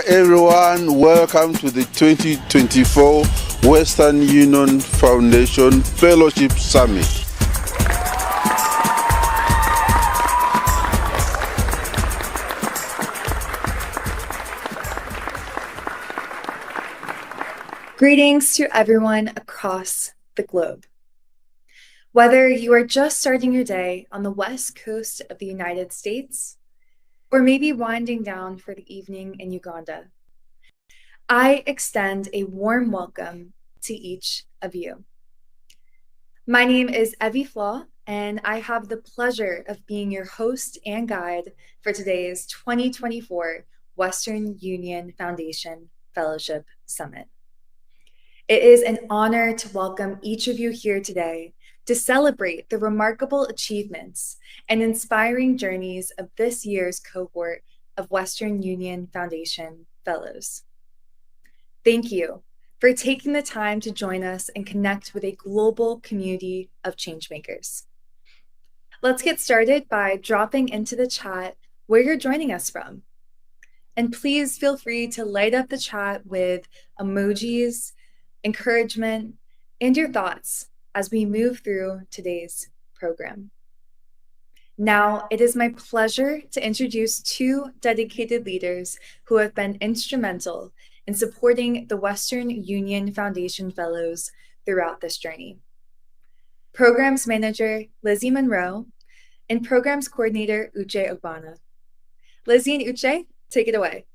everyone, welcome to the 2024 Western Union Foundation Fellowship Summit. Greetings to everyone across the globe. Whether you are just starting your day on the West Coast of the United States, or maybe winding down for the evening in Uganda, I extend a warm welcome to each of you. My name is Evie Flaw, and I have the pleasure of being your host and guide for today's 2024 Western Union Foundation Fellowship Summit. It is an honor to welcome each of you here today to celebrate the remarkable achievements and inspiring journeys of this year's cohort of Western Union Foundation Fellows. Thank you for taking the time to join us and connect with a global community of changemakers. Let's get started by dropping into the chat where you're joining us from. And please feel free to light up the chat with emojis, encouragement, and your thoughts as we move through today's program. Now, it is my pleasure to introduce two dedicated leaders who have been instrumental in supporting the Western Union Foundation Fellows throughout this journey. Programs Manager Lizzie Monroe and Programs Coordinator Uche Ogbonna. Lizzie and Uche, take it away.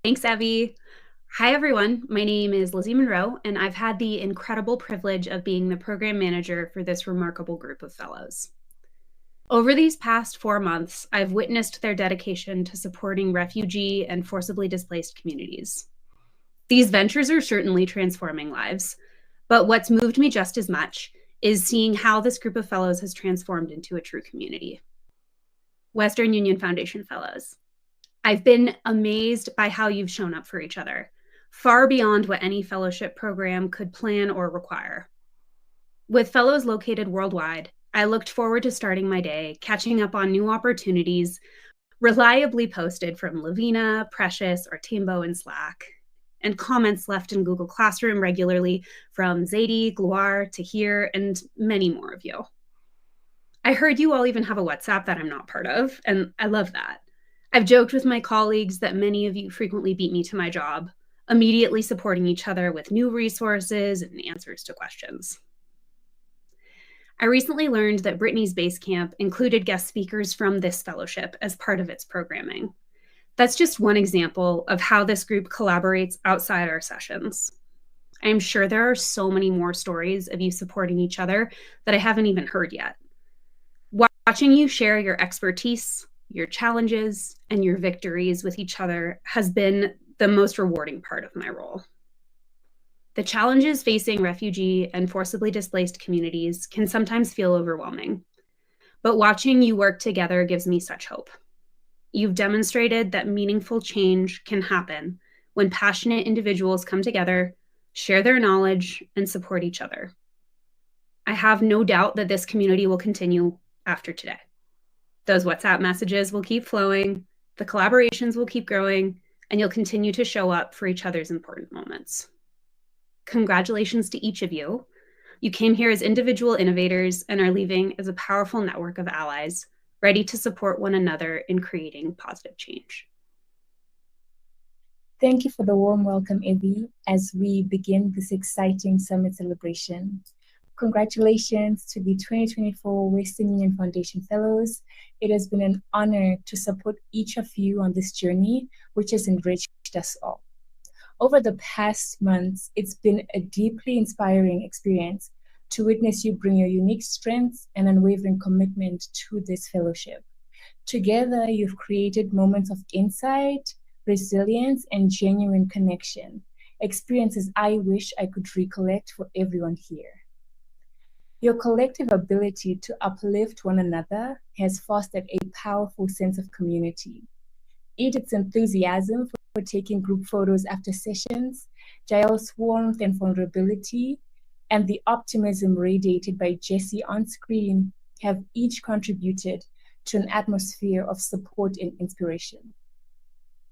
Thanks, Evie. Hi, everyone. My name is Lizzie Monroe, and I've had the incredible privilege of being the program manager for this remarkable group of fellows. Over these past 4 months, I've witnessed their dedication to supporting refugee and forcibly displaced communities. These ventures are certainly transforming lives, but what's moved me just as much is seeing how this group of fellows has transformed into a true community. Western Union Foundation Fellows. I've been amazed by how you've shown up for each other, far beyond what any fellowship program could plan or require. With fellows located worldwide, I looked forward to starting my day, catching up on new opportunities, reliably posted from Lavina, Precious, or Timbo in Slack, and comments left in Google Classroom regularly from Zadie, Gloire, Tahir, and many more of you. I heard you all even have a WhatsApp that I'm not part of, and I love that. I've joked with my colleagues that many of you frequently beat me to my job, immediately supporting each other with new resources and answers to questions. I recently learned that Brittany's Basecamp included guest speakers from this fellowship as part of its programming. That's just one example of how this group collaborates outside our sessions. I am sure there are so many more stories of you supporting each other that I haven't even heard yet. Watching you share your expertise, your challenges, and your victories with each other has been the most rewarding part of my role. The challenges facing refugee and forcibly displaced communities can sometimes feel overwhelming, but watching you work together gives me such hope. You've demonstrated that meaningful change can happen when passionate individuals come together, share their knowledge, and support each other. I have no doubt that this community will continue after today. Those WhatsApp messages will keep flowing, the collaborations will keep growing, and you'll continue to show up for each other's important moments. Congratulations to each of you. You came here as individual innovators and are leaving as a powerful network of allies, ready to support one another in creating positive change. Thank you for the warm welcome, Evie, as we begin this exciting summit celebration. Congratulations to the 2024 Western Union Foundation Fellows. It has been an honor to support each of you on this journey, which has enriched us all. Over the past months, it's been a deeply inspiring experience to witness you bring your unique strengths and unwavering commitment to this fellowship. Together, you've created moments of insight, resilience, and genuine connection, experiences I wish I could recollect for everyone here. Your collective ability to uplift one another has fostered a powerful sense of community. Edith's enthusiasm for taking group photos after sessions, Jael's warmth and vulnerability, and the optimism radiated by Jessie on screen have each contributed to an atmosphere of support and inspiration.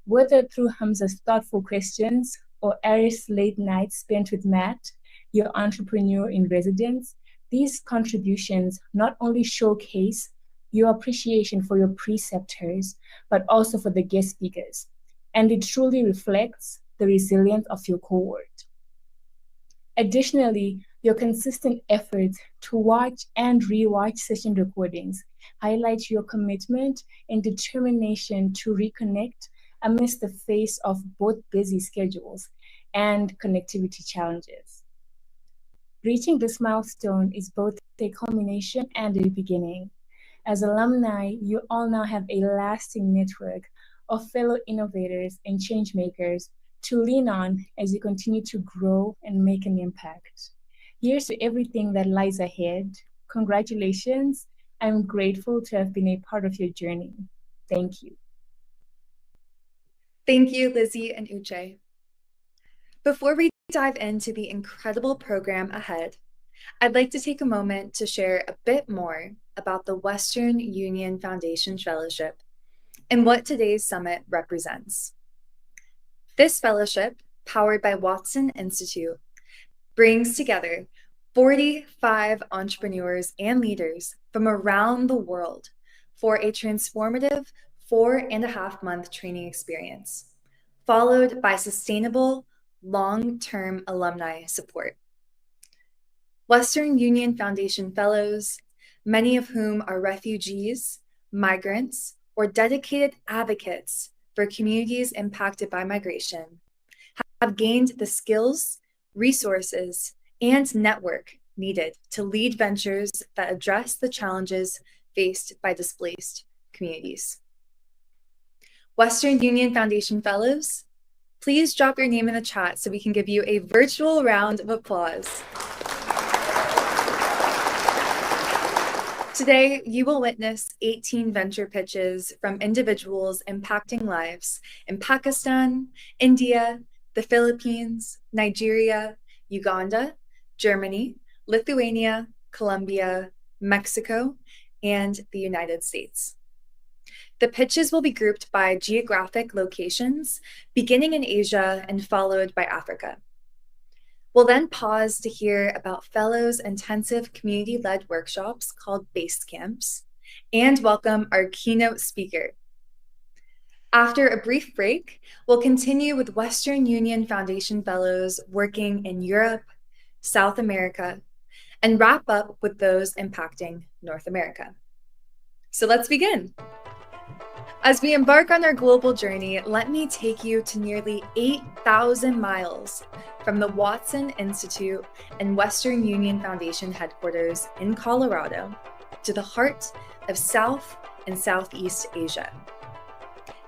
Whether through Hamza's thoughtful questions or Aris' late nights spent with Matt, your entrepreneur in residence, these contributions not only showcase your appreciation for your preceptors, but also for the guest speakers. And it truly reflects the resilience of your cohort. Additionally, your consistent efforts to watch and rewatch session recordings highlight your commitment and determination to reconnect amidst the face of both busy schedules and connectivity challenges. Reaching this milestone is both a culmination and a beginning. As alumni, you all now have a lasting network of fellow innovators and changemakers to lean on as you continue to grow and make an impact. Here's to everything that lies ahead. Congratulations. I'm grateful to have been a part of your journey. Thank you. Thank you, Lizzie and Uche. Before we dive into the incredible program ahead, I'd like to take a moment to share a bit more about the Western Union Foundation Fellowship and what today's summit represents. This fellowship, powered by Watson Institute, brings together 45 entrepreneurs and leaders from around the world for a transformative 4.5-month training experience, followed by sustainable, long-term alumni support. Western Union Foundation Fellows, many of whom are refugees, migrants, or dedicated advocates for communities impacted by migration, have gained the skills, resources, and network needed to lead ventures that address the challenges faced by displaced communities. Western Union Foundation Fellows, please drop your name in the chat so we can give you a virtual round of applause. Today, you will witness 18 venture pitches from individuals impacting lives in Pakistan, India, the Philippines, Nigeria, Uganda, Germany, Lithuania, Colombia, Mexico, and the United States. The pitches will be grouped by geographic locations, beginning in Asia and followed by Africa. We'll then pause to hear about Fellows' intensive community-led workshops called Basecamps and welcome our keynote speaker. After a brief break, we'll continue with Western Union Foundation Fellows working in Europe, South America, and wrap up with those impacting North America. So let's begin. As we embark on our global journey, let me take you to nearly 8,000 miles from the Watson Institute and Western Union Foundation headquarters in Colorado to the heart of South and Southeast Asia.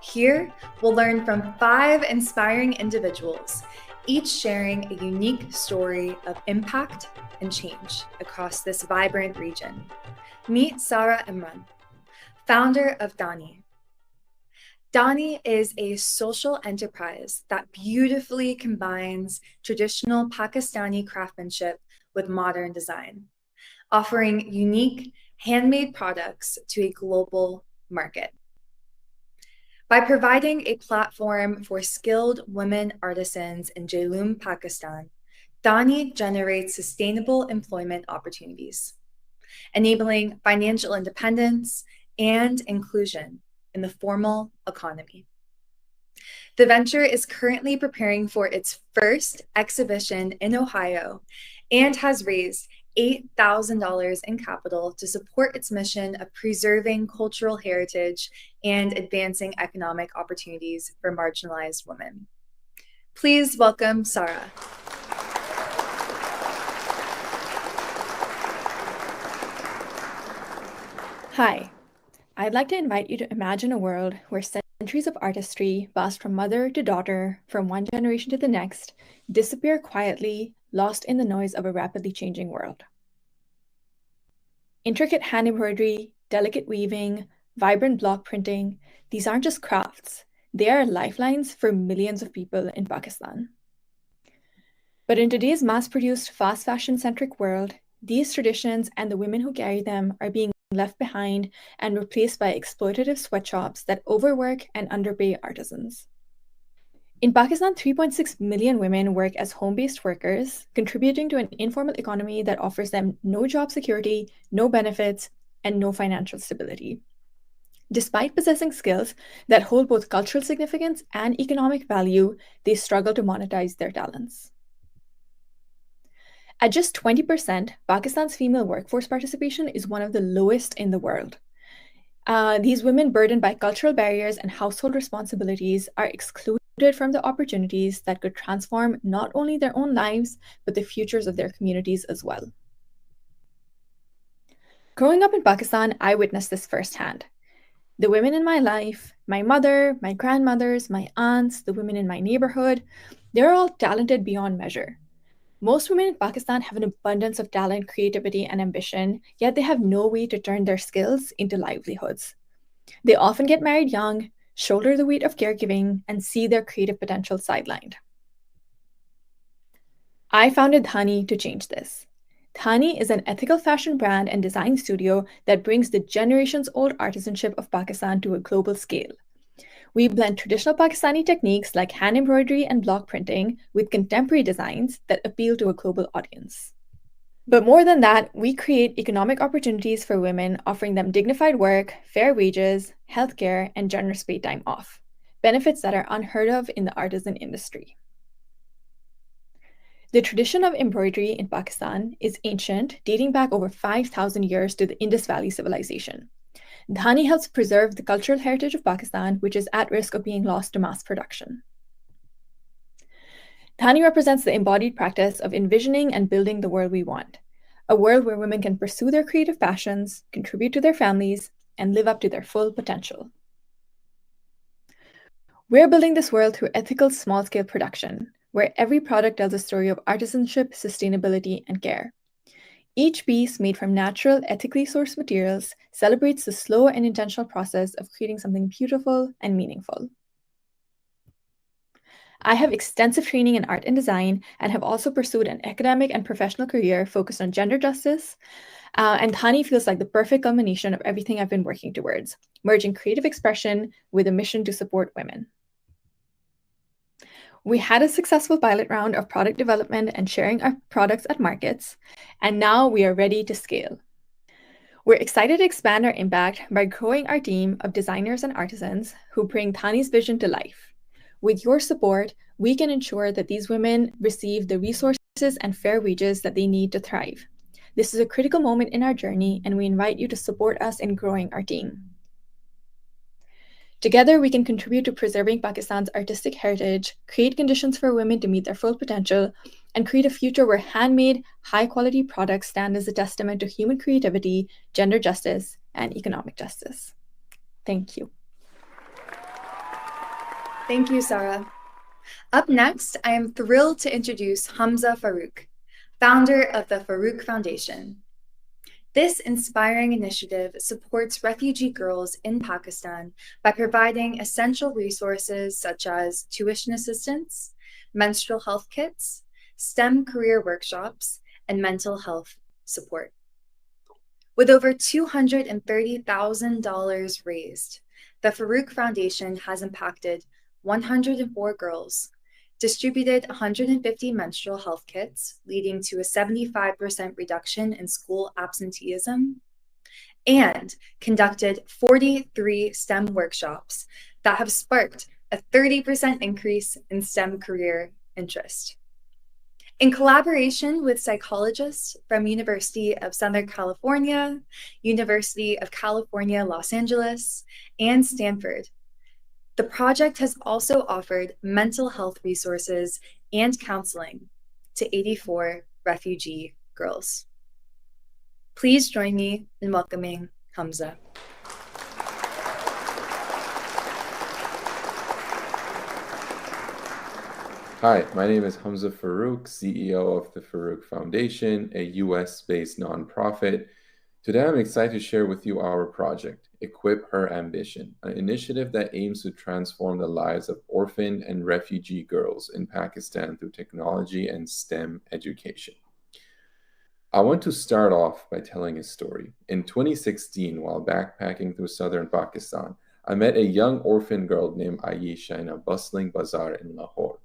Here, we'll learn from 5 inspiring individuals, each sharing a unique story of impact and change across this vibrant region. Meet Sarah Imran, founder of Dani. Dani is a social enterprise that beautifully combines traditional Pakistani craftsmanship with modern design, offering unique handmade products to a global market. By providing a platform for skilled women artisans in Jhelum, Pakistan, Dani generates sustainable employment opportunities, enabling financial independence and inclusion in the formal economy. The venture is currently preparing for its first exhibition in Ohio and has raised $8,000 in capital to support its mission of preserving cultural heritage and advancing economic opportunities for marginalized women. Please welcome Sarah. Hi. I'd like to invite you to imagine a world where centuries of artistry, passed from mother to daughter, from one generation to the next, disappear quietly, lost in the noise of a rapidly changing world. Intricate hand embroidery, delicate weaving, vibrant block printing, these aren't just crafts. They are lifelines for millions of people in Pakistan. But in today's mass-produced, fast fashion-centric world, these traditions and the women who carry them are being left behind and replaced by exploitative sweatshops that overwork and underpay artisans. In Pakistan, 3.6 million women work as home-based workers, contributing to an informal economy that offers them no job security, no benefits, and no financial stability. Despite possessing skills that hold both cultural significance and economic value, they struggle to monetize their talents. At just 20%, Pakistan's female workforce participation is one of the lowest in the world. These women burdened by cultural barriers and household responsibilities are excluded from the opportunities that could transform not only their own lives, but the futures of their communities as well. Growing up in Pakistan, I witnessed this firsthand. The women in my life, my mother, my grandmothers, my aunts, the women in my neighborhood, they're all talented beyond measure. Most women in Pakistan have an abundance of talent, creativity, and ambition, yet they have no way to turn their skills into livelihoods. They often get married young, shoulder the weight of caregiving, and see their creative potential sidelined. I founded Dhani to change this. Dhani is an ethical fashion brand and design studio that brings the generations-old artisanship of Pakistan to a global scale. We blend traditional Pakistani techniques like hand embroidery and block printing with contemporary designs that appeal to a global audience. But more than that, we create economic opportunities for women, offering them dignified work, fair wages, healthcare, and generous paid time off, benefits that are unheard of in the artisan industry. The tradition of embroidery in Pakistan is ancient, dating back over 5,000 years to the Indus Valley civilization. Dhani helps preserve the cultural heritage of Pakistan, which is at risk of being lost to mass production. Dhani represents the embodied practice of envisioning and building the world we want, a world where women can pursue their creative passions, contribute to their families, and live up to their full potential. We're building this world through ethical small-scale production, where every product tells a story of artisanship, sustainability, and care. Each piece, made from natural, ethically sourced materials, celebrates the slow and intentional process of creating something beautiful and meaningful. I have extensive training in art and design and have also pursued an academic and professional career focused on gender justice. And Dhani feels like the perfect culmination of everything I've been working towards, merging creative expression with a mission to support women. We had a successful pilot round of product development and sharing our products at markets, and now we are ready to scale. We're excited to expand our impact by growing our team of designers and artisans who bring Dhani's vision to life. With your support, we can ensure that these women receive the resources and fair wages that they need to thrive. This is a critical moment in our journey, and we invite you to support us in growing our team. Together, we can contribute to preserving Pakistan's artistic heritage, create conditions for women to meet their full potential, and create a future where handmade, high-quality products stand as a testament to human creativity, gender justice, and economic justice. Thank you. Thank you, Sarah. Up next, I am thrilled to introduce Hamza Farooq, founder of the Farooq Foundation. This inspiring initiative supports refugee girls in Pakistan by providing essential resources such as tuition assistance, menstrual health kits, STEM career workshops, and mental health support. With over $230,000 raised, the Farooq Foundation has impacted 104 girls, distributed 150 menstrual health kits, leading to a 75% reduction in school absenteeism, and conducted 43 STEM workshops that have sparked a 30% increase in STEM career interest. In collaboration with psychologists from University of Southern California, University of California, Los Angeles, and Stanford, the project has also offered mental health resources and counseling to 84 refugee girls. Please join me in welcoming Hamza. Hi, my name is Hamza Farooq, CEO of the Farooq Foundation, a US-based nonprofit. Today, I'm excited to share with you our project, Equip Her Ambition, an initiative that aims to transform the lives of orphan and refugee girls in Pakistan through technology and STEM education. I want to start off by telling a story. In 2016, while backpacking through southern Pakistan, I met a young orphan girl named Ayesha in a bustling bazaar in Lahore.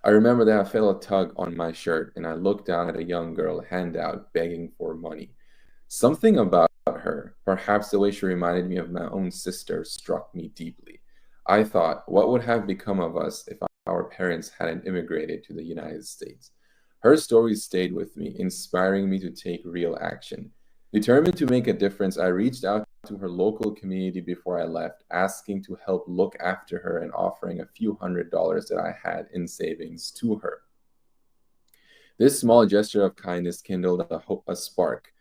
I remember that I felt a tug on my shirt and I looked down at a young girl handout begging for money. Something about her, perhaps the way she reminded me of my own sister, struck me deeply. I thought, what would have become of us if our parents hadn't immigrated to the United States? Her story stayed with me, inspiring me to take real action. Determined to make a difference, I reached out to her local community before I left, asking to help look after her and offering a few $100s that I had in savings to her. This small gesture of kindness kindled a spark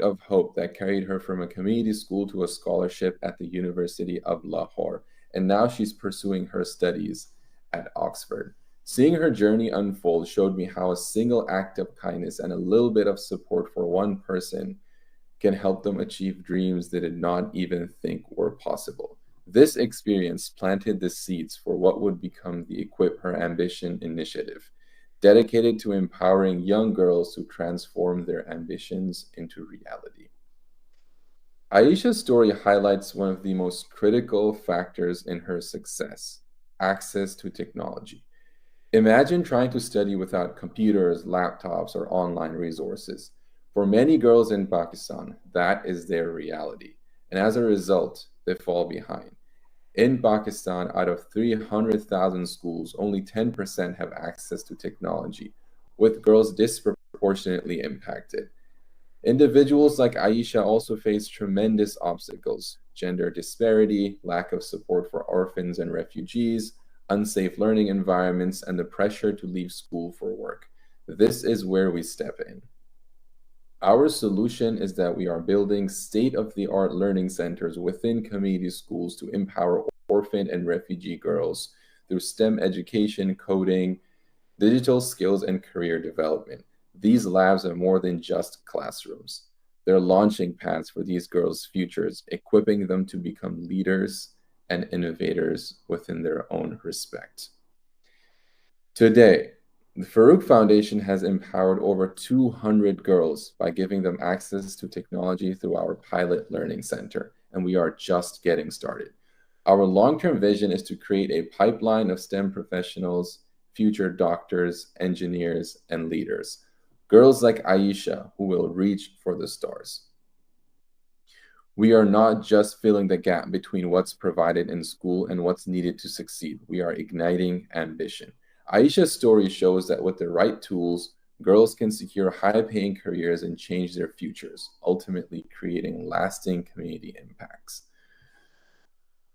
of hope that carried her from a community school to a scholarship at the University of Lahore, and now she's pursuing her studies at Oxford. Seeing her journey unfold showed me how a single act of kindness and a little bit of support for one person can help them achieve dreams they did not even think were possible. This experience planted the seeds for what would become the Equip Her Ambition initiative, dedicated to empowering young girls to transform their ambitions into reality. Aisha's story highlights one of the most critical factors in her success: access to technology. Imagine trying to study without computers, laptops, or online resources. For many girls in Pakistan, that is their reality, and as a result, they fall behind. In Pakistan, out of 300,000 schools, only 10% have access to technology, with girls disproportionately impacted. Individuals like Aisha also face tremendous obstacles: gender disparity, lack of support for orphans and refugees, unsafe learning environments, and the pressure to leave school for work. This is where we step in. Our solution is that we are building state-of-the-art learning centers within community schools to empower orphan and refugee girls through STEM education, coding, digital skills, and career development. These labs are more than just classrooms. They're launching pads for these girls' futures, equipping them to become leaders and innovators within their own respect. Today, the Farouk Foundation has empowered over 200 girls by giving them access to technology through our pilot learning center, and we are just getting started. Our long-term vision is to create a pipeline of STEM professionals, future doctors, engineers, and leaders. Girls like Aisha who will reach for the stars. We are not just filling the gap between what's provided in school and what's needed to succeed. We are igniting ambition. Aisha's story shows that with the right tools, girls can secure high-paying careers and change their futures, ultimately creating lasting community impacts.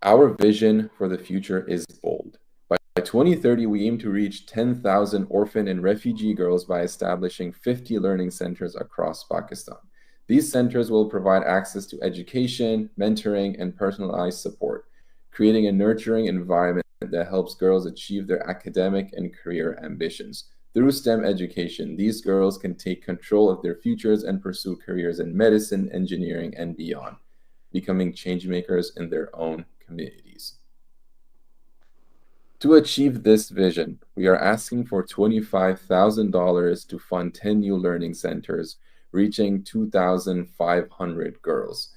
Our vision for the future is bold. By 2030, we aim to reach 10,000 orphan and refugee girls by establishing 50 learning centers across Pakistan. These centers will provide access to education, mentoring, and personalized support, creating a nurturing environment that helps girls achieve their academic and career ambitions. Through STEM education, these girls can take control of their futures and pursue careers in medicine, engineering, and beyond, becoming changemakers in their own communities. To achieve this vision, we are asking for $25,000 to fund 10 new learning centers, reaching 2,500 girls.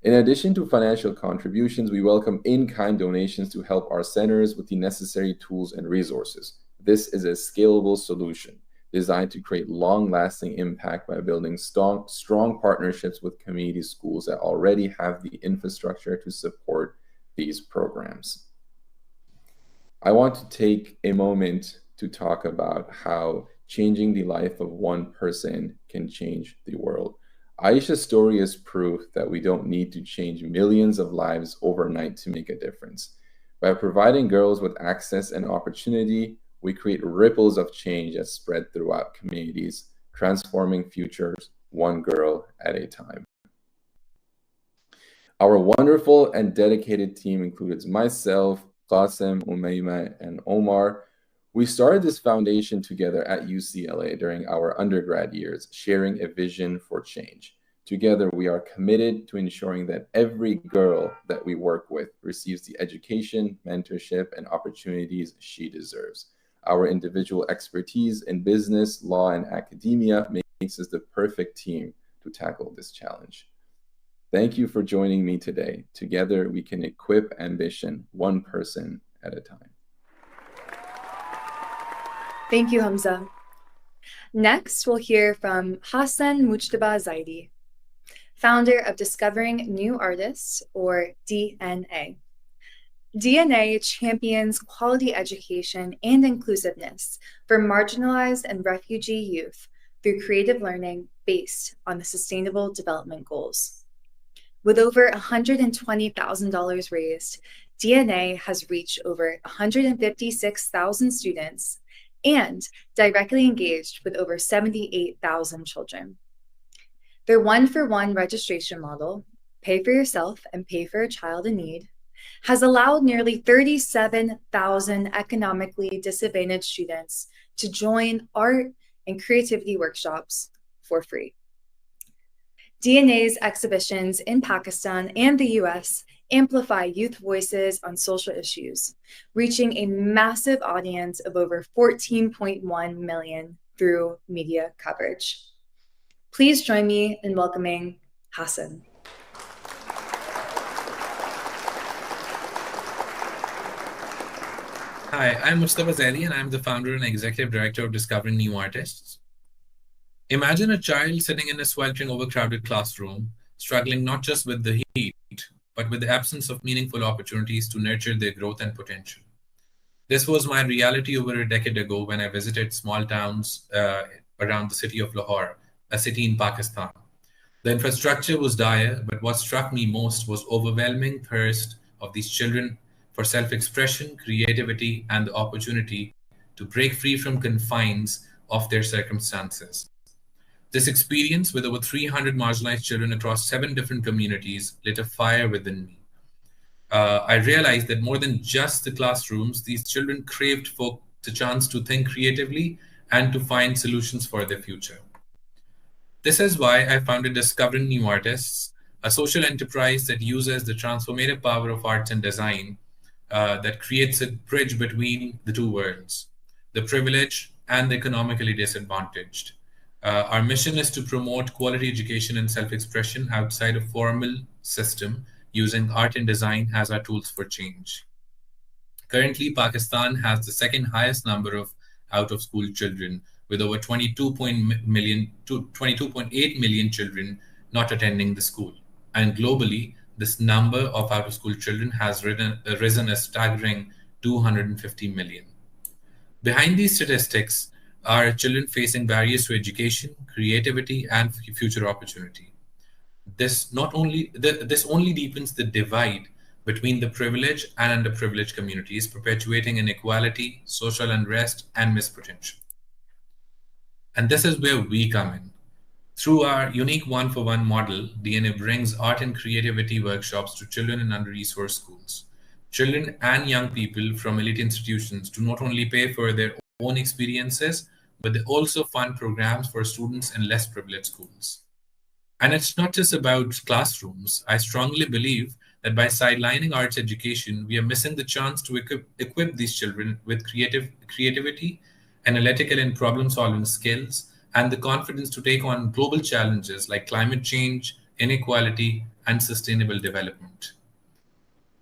In addition to financial contributions, we welcome in-kind donations to help our centers with the necessary tools and resources. This is a scalable solution designed to create long-lasting impact by building strong partnerships with community schools that already have the infrastructure to support these programs. I want to take a moment to talk about how changing the life of one person can change the world. Aisha's story is proof that we don't need to change millions of lives overnight to make a difference. By providing girls with access and opportunity, we create ripples of change that spread throughout communities, transforming futures one girl at a time. Our wonderful and dedicated team includes myself, Qasim, Umayma, and Omar. We started this foundation together at UCLA during our undergrad years, sharing a vision for change. Together, we are committed to ensuring that every girl that we work with receives the education, mentorship, and opportunities she deserves. Our individual expertise in business, law, and academia makes us the perfect team to tackle this challenge. Thank you for joining me today. Together, we can equip ambition, one person at a time. Thank you, Hamza. Next, we'll hear from Hassan Mujtaba Zaidi, founder of Discovering New Artists, or DNA. DNA champions quality education and inclusiveness for marginalized and refugee youth through creative learning based on the Sustainable Development Goals. With over $120,000 raised, DNA has reached over 156,000 students and directly engaged with over 78,000 children. Their one-for-one registration model, pay for yourself and pay for a child in need, has allowed nearly 37,000 economically disadvantaged students to join art and creativity workshops for free. DNA's exhibitions in Pakistan and the US amplify youth voices on social issues, reaching a massive audience of over 14.1 million through media coverage. Please join me in welcoming Hassan. Hi, I'm Mustafa Zaidi, and I'm the founder and executive director of Discovering New Artists. Imagine a child sitting in a sweltering, overcrowded classroom, struggling not just with the heat, but with the absence of meaningful opportunities to nurture their growth and potential. This was my reality over a decade ago when I visited small towns around the city of Lahore, a city in Pakistan. The infrastructure was dire, but what struck me most was overwhelming thirst of these children for self-expression, creativity, and the opportunity to break free from confines of their circumstances. This experience with over 300 marginalized children across 7 different communities lit a fire within me. I realized that more than just the classrooms, these children craved for the chance to think creatively and to find solutions for their future. This is why I founded Discovering New Artists, a social enterprise that uses the transformative power of arts and design that creates a bridge between the two worlds, the privileged and the economically disadvantaged. Our mission is to promote quality education and self-expression outside a formal system using art and design as our tools for change. Currently, Pakistan has the second highest number of out-of-school children, with over 22.8 million children not attending the school. And globally, this number of out-of-school children has risen a staggering 250 million. Behind these statistics are children facing barriers to education, creativity, and future opportunity. This only deepens the divide between the privileged and underprivileged communities, perpetuating inequality, social unrest, and missed potential. And this is where we come in. Through our unique one-for-one model, DNA brings art and creativity workshops to children in under-resourced schools. Children and young people from elite institutions do not only pay for their own experiences, but they also fund programs for students in less privileged schools. And it's not just about classrooms. I strongly believe that by sidelining arts education, we are missing the chance to equip these children with creativity, analytical and problem-solving skills, and the confidence to take on global challenges like climate change, inequality, and sustainable development.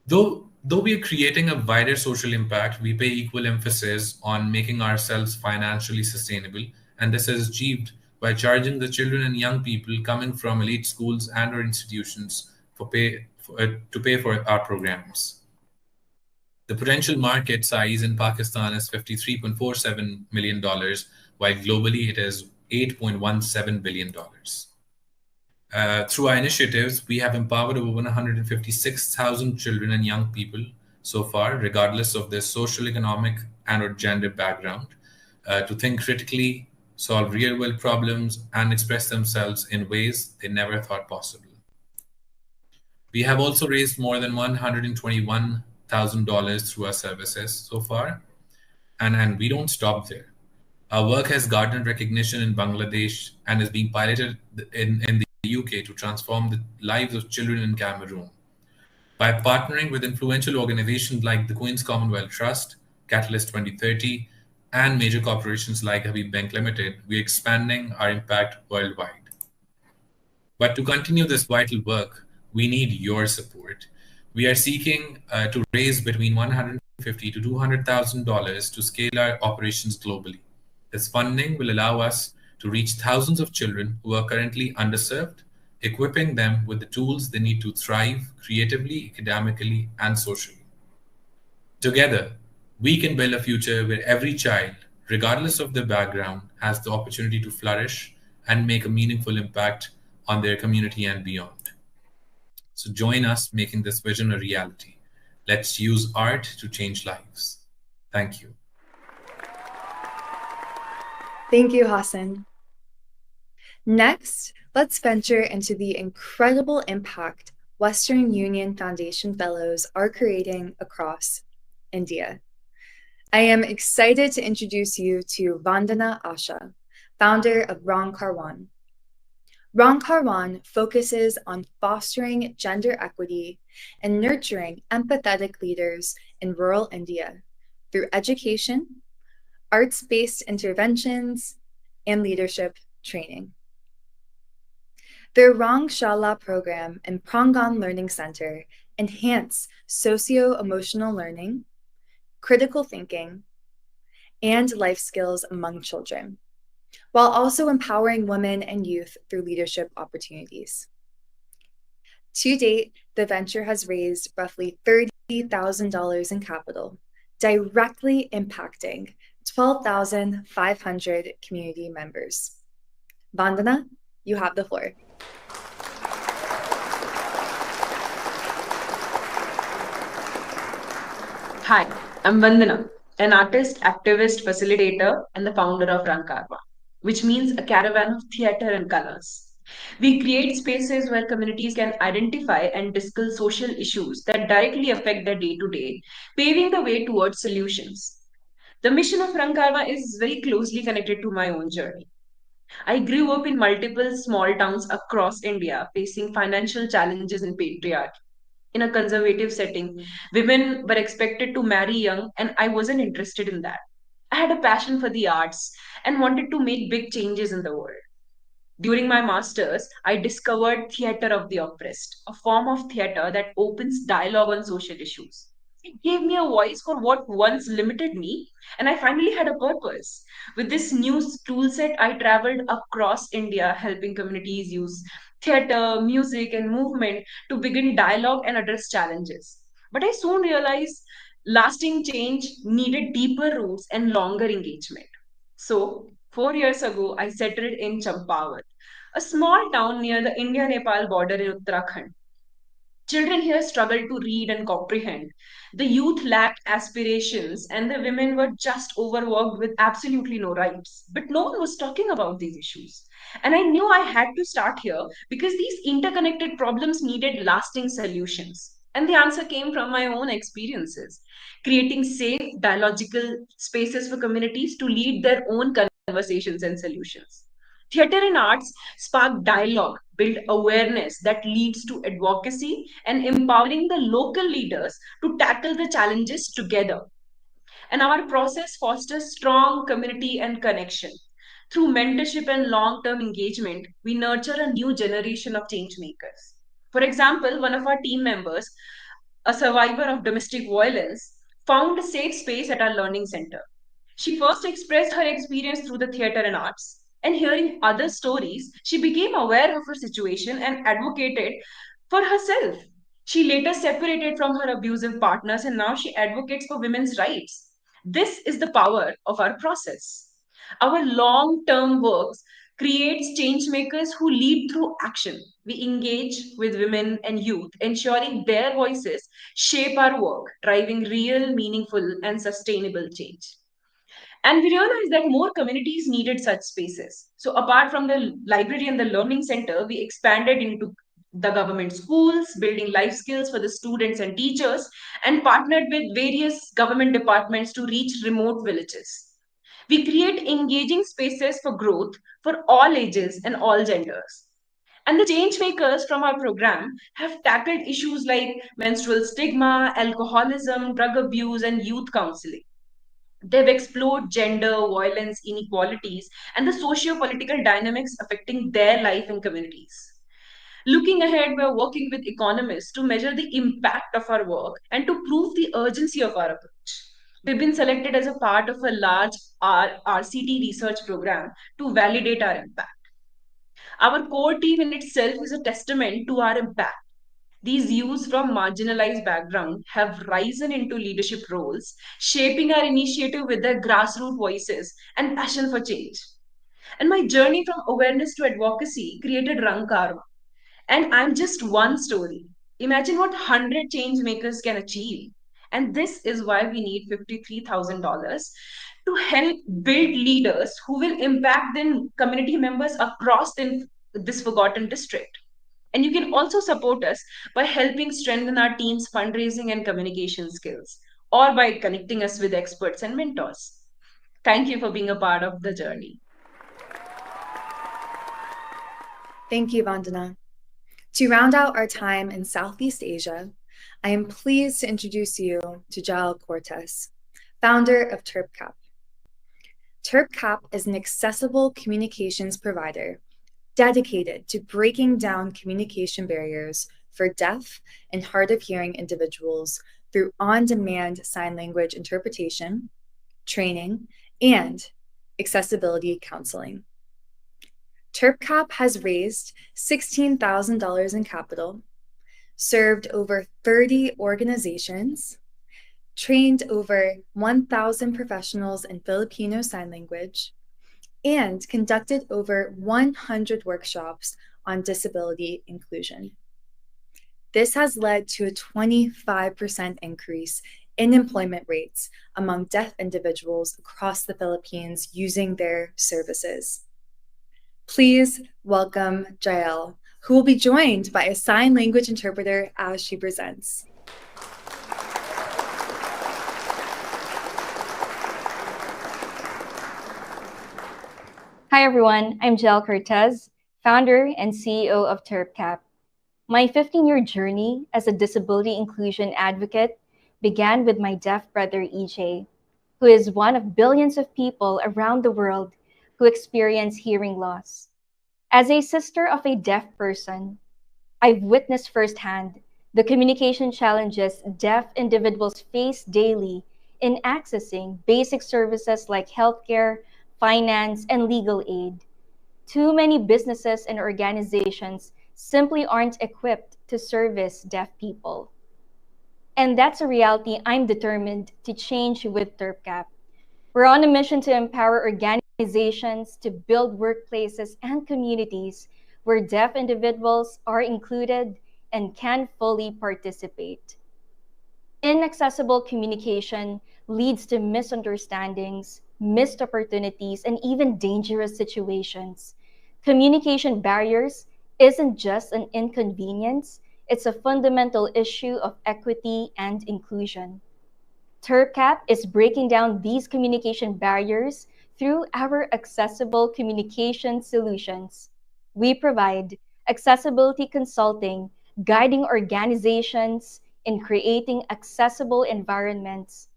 Though we are creating a wider social impact, we pay equal emphasis on making ourselves financially sustainable, and this is achieved by charging the children and young people coming from elite schools and or institutions to pay for our programs. The potential market size in Pakistan is $53.47 million, while globally it is $8.17 billion. Through our initiatives, we have empowered over 156,000 children and young people so far, regardless of their social, economic, and or gender background, to think critically, solve real-world problems, and express themselves in ways they never thought possible. We have also raised more than $121,000 through our services so far, and we don't stop there. Our work has garnered recognition in Bangladesh and is being piloted in the UK to transform the lives of children in Cameroon. By partnering with influential organizations like the Queen's Commonwealth Trust, Catalyst 2030, and major corporations like Habib Bank Limited, we are expanding our impact worldwide. But to continue this vital work, We need your support. We are seeking to raise between $150 to $200,000 to scale our operations globally. This funding will allow us to reach thousands of children who are currently underserved, equipping them with the tools they need to thrive creatively, academically, and socially. Together, we can build a future where every child, regardless of their background, has the opportunity to flourish and make a meaningful impact on their community and beyond. So join us making this vision a reality. Let's use art to change lives. Thank you. Thank you, Hassan. Next, let's venture into the incredible impact Western Union Foundation Fellows are creating across India. I am excited to introduce you to Vandana Asha, founder of Rang Karwan. Rang Karwan focuses on fostering gender equity and nurturing empathetic leaders in rural India through education, arts-based interventions, and leadership training. Their Rang Shala program and Prangan Learning Center enhance socio-emotional learning, critical thinking, and life skills among children, while also empowering women and youth through leadership opportunities. To date, the venture has raised roughly $30,000 in capital, directly impacting 12,500 community members. Vandana, you have the floor. Hi, I'm Vandana, an artist, activist, facilitator, and the founder of Rankarwa, which means a caravan of theatre and colors. We create spaces where communities can identify and discuss social issues that directly affect their day to day, paving the way towards solutions. The mission of Rankarwa is very closely connected to my own journey. I grew up in multiple small towns across India, facing financial challenges and patriarchy. In a conservative setting, women were expected to marry young, and I wasn't interested in that. I had a passion for the arts and wanted to make big changes in the world. During my master's, I discovered Theatre of the Oppressed, a form of theatre that opens dialogue on social issues. It gave me a voice for what once limited me, and I finally had a purpose. With this new tool set, I traveled across India helping communities use theatre, music, and movement to begin dialogue and address challenges. But I soon realized lasting change needed deeper roots and longer engagement. So, 4 years ago, I settled in Champawat, a small town near the India Nepal border in Uttarakhand. Children here struggled to read and comprehend. The youth lacked aspirations, and the women were just overworked with absolutely no rights. But no one was talking about these issues. And I knew I had to start here because these interconnected problems needed lasting solutions. And the answer came from my own experiences, creating safe, dialogical spaces for communities to lead their own conversations and solutions. Theatre and arts spark dialogue, build awareness that leads to advocacy, and empowering the local leaders to tackle the challenges together. And our process fosters strong community and connection. Through mentorship and long term engagement, we nurture a new generation of change makers. For example, one of our team members, a survivor of domestic violence, found a safe space at our learning center. She first expressed her experience through the theater and arts, and hearing other stories, she became aware of her situation and advocated for herself. She later separated from her abusive partners and now she advocates for women's rights. This is the power of our process. Our long term works creates change makers who lead through action. We engage with women and youth, ensuring their voices shape our work, driving real, meaningful, and sustainable change. And we realized that more communities needed such spaces. So, apart from the library and the learning center, we expanded into the government schools, building life skills for the students and teachers, and partnered with various government departments to reach remote villages. We create engaging spaces for growth for all ages and all genders. And the change makers from our program have tackled issues like menstrual stigma, alcoholism, drug abuse, and youth counseling. They've explored gender, violence, inequalities, and the socio political dynamics affecting their life and communities. Looking ahead, we're working with economists to measure the impact of our work and to prove the urgency of our approach. We've been selected as a part of a large RCT research program to validate our impact. Our core team in itself is a testament to our impact. These youths from marginalized background have risen into leadership roles, shaping our initiative with their grassroots voices and passion for change. And my journey from awareness to advocacy created Rang Karma. And I'm just one story. Imagine what 100 change makers can achieve. And this is why we need $53,000 to help build leaders who will impact then community members across this forgotten district. And you can also support us by helping strengthen our team's fundraising and communication skills, or by connecting us with experts and mentors. Thank you for being a part of the journey. Thank you, Vandana. To round out our time in Southeast Asia, I am pleased to introduce you to Jael Cortez, founder of TERPCAP. TERPCAP is an accessible communications provider dedicated to breaking down communication barriers for deaf and hard of hearing individuals through on-demand sign language interpretation, training, and accessibility counseling. TERPCAP has raised $16,000 in capital, served over 30 organizations, trained over 1,000 professionals in Filipino Sign Language, and conducted over 100 workshops on disability inclusion. This has led to a 25% increase in employment rates among deaf individuals across the Philippines using their services. Please welcome Jael, who will be joined by a sign language interpreter as she presents. Hi everyone, I'm Jael Cortez, founder and CEO of TERPCAP. My 15-year journey as a disability inclusion advocate began with my deaf brother EJ, who is one of billions of people around the world who experience hearing loss. As a sister of a deaf person, I've witnessed firsthand the communication challenges deaf individuals face daily in accessing basic services like healthcare, finance, and legal aid. Too many businesses and organizations simply aren't equipped to service deaf people. And that's a reality I'm determined to change with TERPCAP. We're on a mission to empower organizations to build workplaces and communities where deaf individuals are included and can fully participate. Inaccessible communication leads to misunderstandings, missed opportunities, and even dangerous situations. Communication barriers isn't just an inconvenience, it's a fundamental issue of equity and inclusion. TERPCAP is breaking down these communication barriers through our accessible communication solutions. We provide accessibility consulting, guiding organizations in creating accessible environments,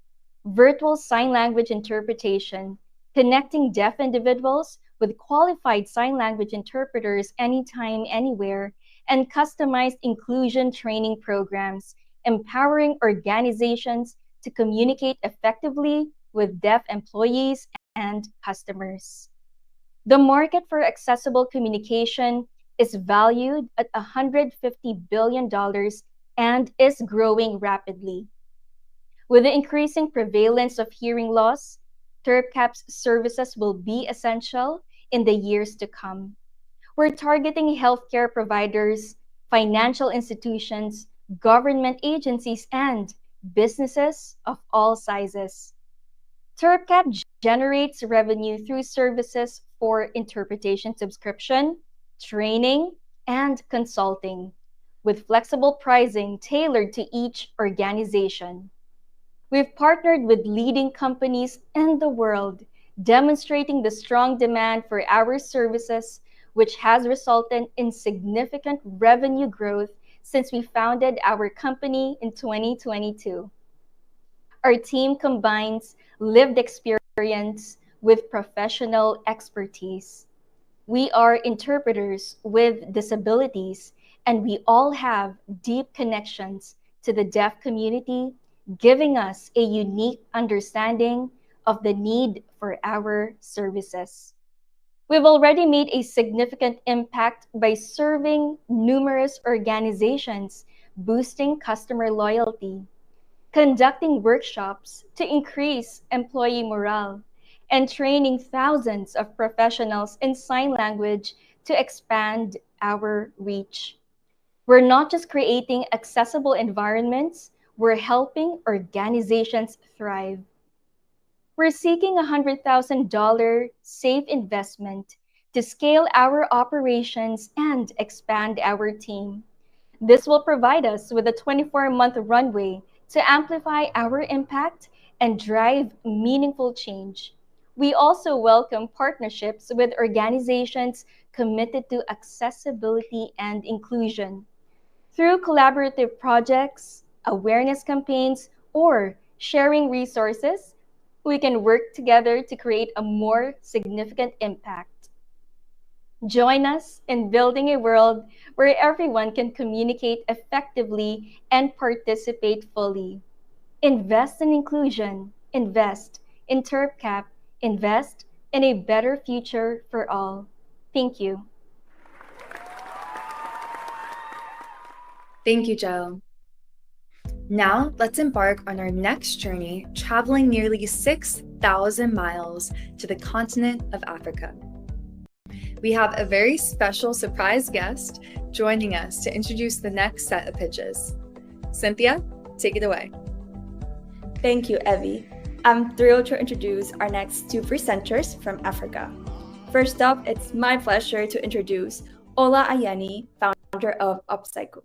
virtual sign language interpretation, connecting deaf individuals with qualified sign language interpreters anytime, anywhere, and customized inclusion training programs, empowering organizations to communicate effectively with deaf employees and customers. The market for accessible communication is valued at $150 billion and is growing rapidly. With the increasing prevalence of hearing loss, TERPCAP's services will be essential in the years to come. We're targeting healthcare providers, financial institutions, government agencies, and businesses of all sizes. TERPCAP generates revenue through services for interpretation subscription, training, and consulting, with flexible pricing tailored to each organization. We've partnered with leading companies in the world, demonstrating the strong demand for our services, which has resulted in significant revenue growth since we founded our company in 2022. Our team combines lived experience with professional expertise. We are interpreters with disabilities, and we all have deep connections to the deaf community, giving us a unique understanding of the need for our services. We've already made a significant impact by serving numerous organizations, boosting customer loyalty, conducting workshops to increase employee morale, and training thousands of professionals in sign language to expand our reach. We're not just creating accessible environments, we're helping organizations thrive. We're seeking a $100,000 safe investment to scale our operations and expand our team. This will provide us with a 24-month runway to amplify our impact and drive meaningful change. We also welcome partnerships with organizations committed to accessibility and inclusion. Through collaborative projects, awareness campaigns, or sharing resources, we can work together to create a more significant impact. Join us in building a world where everyone can communicate effectively and participate fully. Invest in inclusion, invest in TurfCap, invest in a better future for all. Thank you. Thank you, Joe. Now, let's embark on our next journey, traveling nearly 6,000 miles to the continent of Africa. We have a very special surprise guest joining us to introduce the next set of pitches. Cynthia, take it away. Thank you, Evie. I'm thrilled to introduce our next two presenters from Africa. First up, it's my pleasure to introduce Ola Ayeni, founder of Upcycle.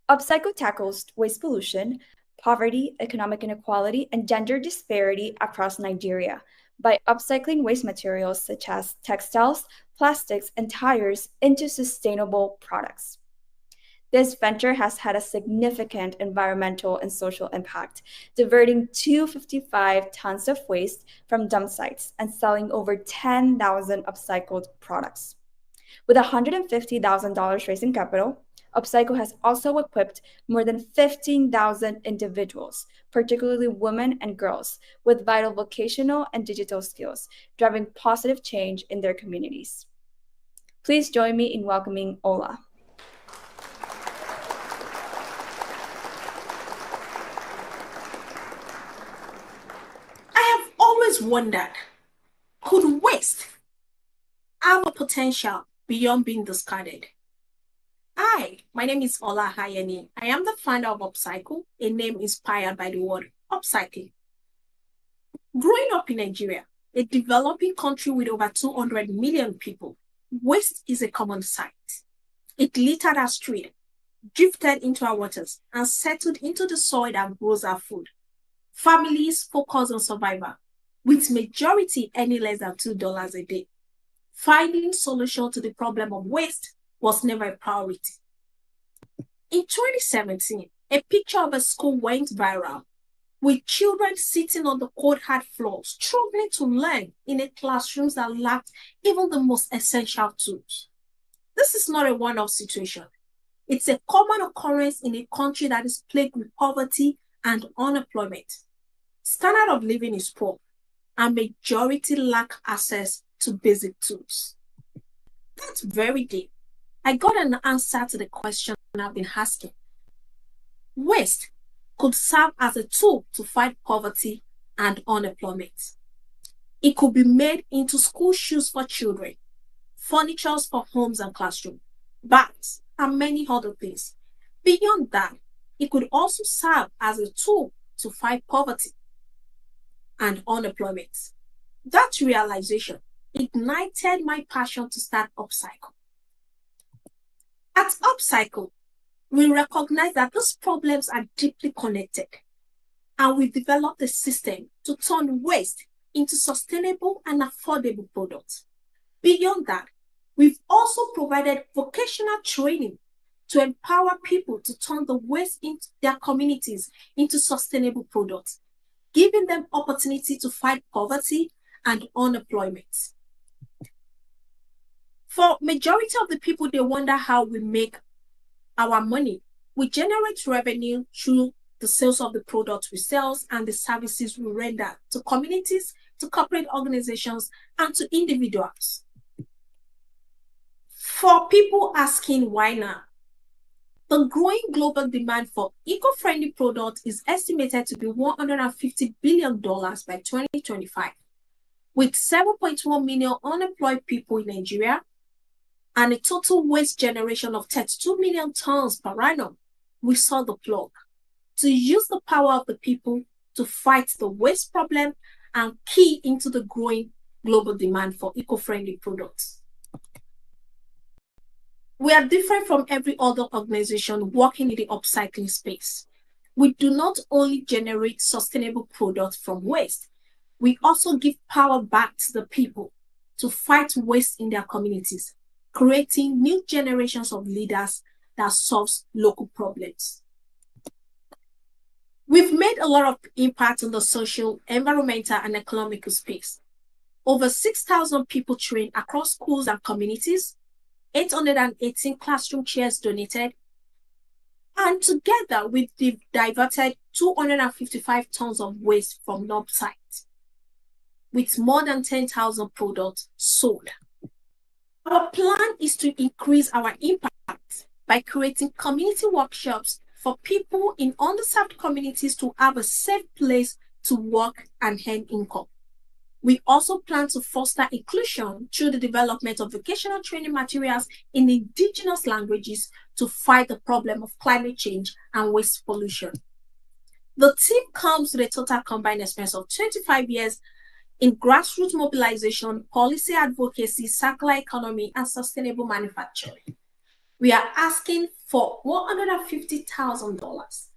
Upcycle tackles waste pollution, poverty, economic inequality, and gender disparity across Nigeria by upcycling waste materials such as textiles, plastics, and tires into sustainable products. This venture has had a significant environmental and social impact, diverting 255 tons of waste from dump sites and selling over 10,000 upcycled products. With $150,000 raised in capital, Upcycle has also equipped more than 15,000 individuals, particularly women and girls, with vital vocational and digital skills, driving positive change in their communities. Please join me in welcoming Ola. I have always wondered, could waste have a potential beyond being discarded? Hi, my name is Ola Ayeni. I am the founder of Upcycle, a name inspired by the word upcycling. Growing up in Nigeria, a developing country with over 200 million people, waste is a common sight. It littered our street, drifted into our waters, and settled into the soil that grows our food. Families focus on survival, with majority earning less than $2 a day. Finding solution to the problem of waste was never a priority. In 2017, a picture of a school went viral, with children sitting on the cold hard floors, struggling to learn in a classroom that lacked even the most essential tools. This is not a one-off situation. It's a common occurrence in a country that is plagued with poverty and unemployment. Standard of living is poor, and majority lack access to basic tools. That very day, I got an answer to the question I've been asking. Waste could serve as a tool to fight poverty and unemployment. It could be made into school shoes for children, furniture for homes and classrooms, bags, and many other things. Beyond that, it could also serve as a tool to fight poverty and unemployment. That realization ignited my passion to start Upcycle. At Upcycle, we recognize that these problems are deeply connected, and we developed a system to turn waste into sustainable and affordable products. Beyond that, we've also provided vocational training to empower people to turn the waste in their communities into sustainable products, giving them opportunity to fight poverty and unemployment. For majority of the people, they wonder how we make our money. We generate revenue through the sales of the products we sell and the services we render to communities, to corporate organizations, and to individuals. For people asking why now, the growing global demand for eco-friendly products is estimated to be $150 billion by 2025. With 7.1 million unemployed people in Nigeria and a total waste generation of 32 million tons per annum, we saw the plug to use the power of the people to fight the waste problem and key into the growing global demand for eco-friendly products. We are different from every other organization working in the upcycling space. We do not only generate sustainable products from waste, we also give power back to the people to fight waste in their communities, creating new generations of leaders that solves local problems. We've made a lot of impact on the social, environmental, and economic space. Over 6,000 people trained across schools and communities, 818 classroom chairs donated, and together we've diverted 255 tons of waste from dump sites, with more than 10,000 products sold. Our plan is to increase our impact by creating community workshops for people in underserved communities to have a safe place to work and earn income. We also plan to foster inclusion through the development of vocational training materials in indigenous languages to fight the problem of climate change and waste pollution. The team comes with a total combined experience of 25 years in grassroots mobilization, policy advocacy, circular economy, and sustainable manufacturing. We are asking for $150,000,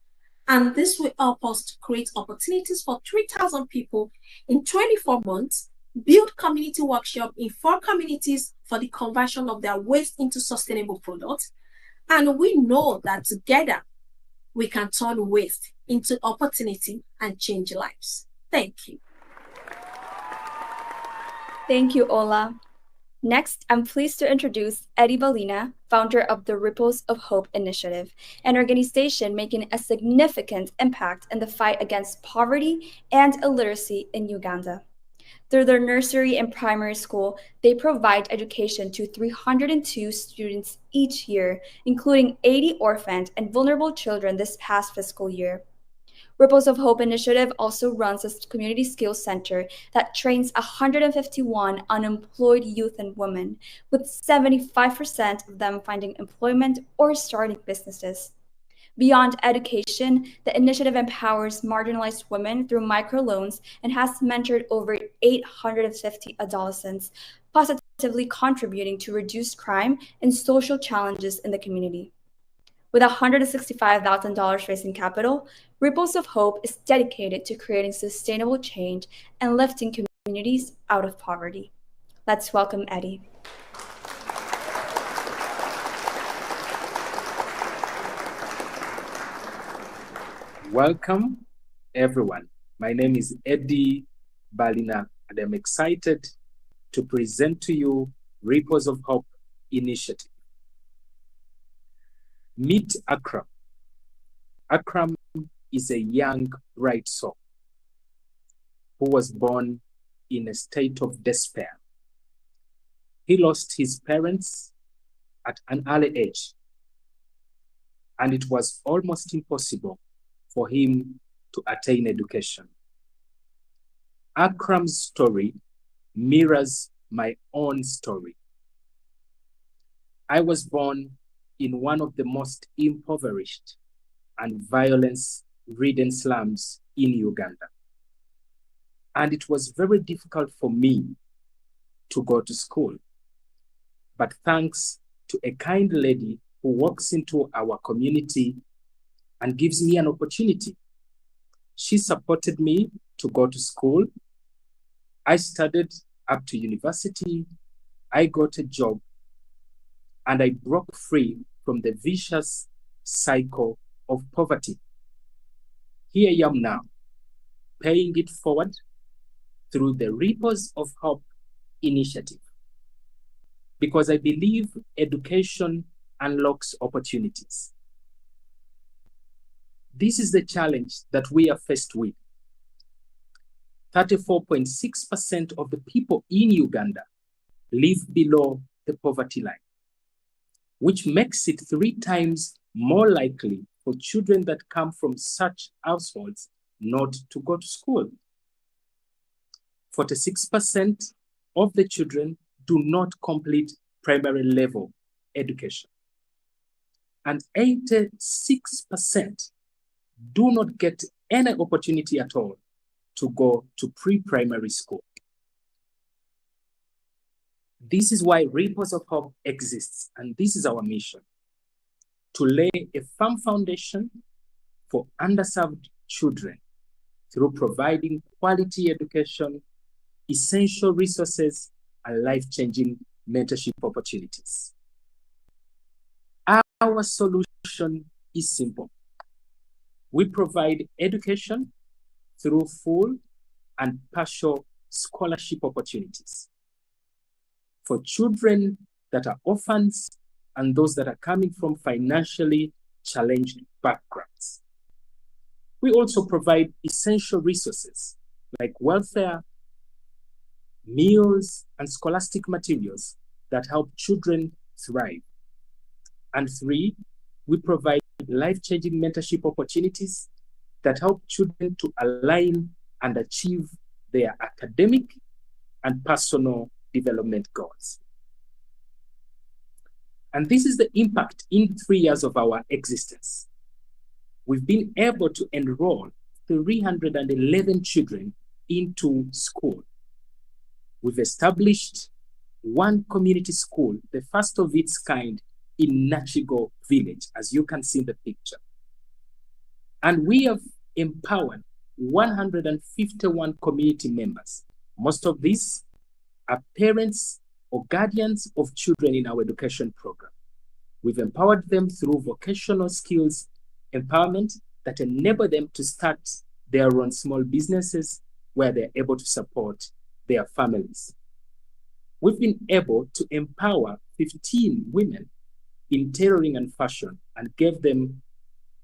and this will help us to create opportunities for 3,000 people in 24 months, build community workshop in 4 communities for the conversion of their waste into sustainable products, and we know that together we can turn waste into opportunity and change lives. Thank you. Thank you, Ola. Next, I'm pleased to introduce Eddie Balina, founder of the Ripples of Hope Initiative, an organization making a significant impact in the fight against poverty and illiteracy in Uganda. Through their nursery and primary school, they provide education to 302 students each year, including 80 orphaned and vulnerable children this past fiscal year. Ripples of Hope Initiative also runs a community skills center that trains 151 unemployed youth and women, with 75% of them finding employment or starting businesses. Beyond education, the initiative empowers marginalized women through microloans and has mentored over 850 adolescents, positively contributing to reduced crime and social challenges in the community. With $165,000 raised in capital, Ripples of Hope is dedicated to creating sustainable change and lifting communities out of poverty. Let's welcome Eddie. Welcome, everyone. My name is Eddie Balina, and I'm excited to present to you Ripples of Hope Initiative. Meet Akram. Akram is a young, bright soul who was born in a state of despair. He lost his parents at an early age, and it was almost impossible for him to attain education. Akram's story mirrors my own story. I was born in one of the most impoverished and violence-ridden slums in Uganda. And it was very difficult for me to go to school. But thanks to a kind lady who walks into our community and gives me an opportunity, she supported me to go to school. I studied up to university, I got a job, and I broke free from the vicious cycle of poverty. Here I am now, paying it forward through the Ripples of Hope Initiative, because I believe education unlocks opportunities. This is the challenge that we are faced with. 34.6% of the people in Uganda live below the poverty line, which makes it 3 times more likely for children that come from such households not to go to school. 46% of the children do not complete primary level education. And 86% do not get any opportunity at all to go to pre-primary school. This is why Ripples of Hope exists, and this is our mission: to lay a firm foundation for underserved children through providing quality education, essential resources, and life-changing mentorship opportunities. Our solution is simple. We provide education through full and partial scholarship opportunities for children that are orphans and those that are coming from financially challenged backgrounds. We also provide essential resources like welfare, meals, and scholastic materials that help children thrive. And 3, we provide life-changing mentorship opportunities that help children to align and achieve their academic and personal development goals. And this is the impact in 3 years of our existence. We've been able to enroll 311 children into school. We've established 1 community school, the first of its kind in Nachigo village, as you can see in the picture. And we have empowered 151 community members. Most of these are parents or guardians of children in our education program. We've empowered them through vocational skills empowerment that enable them to start their own small businesses where they're able to support their families. We've been able to empower 15 women in tailoring and fashion and gave them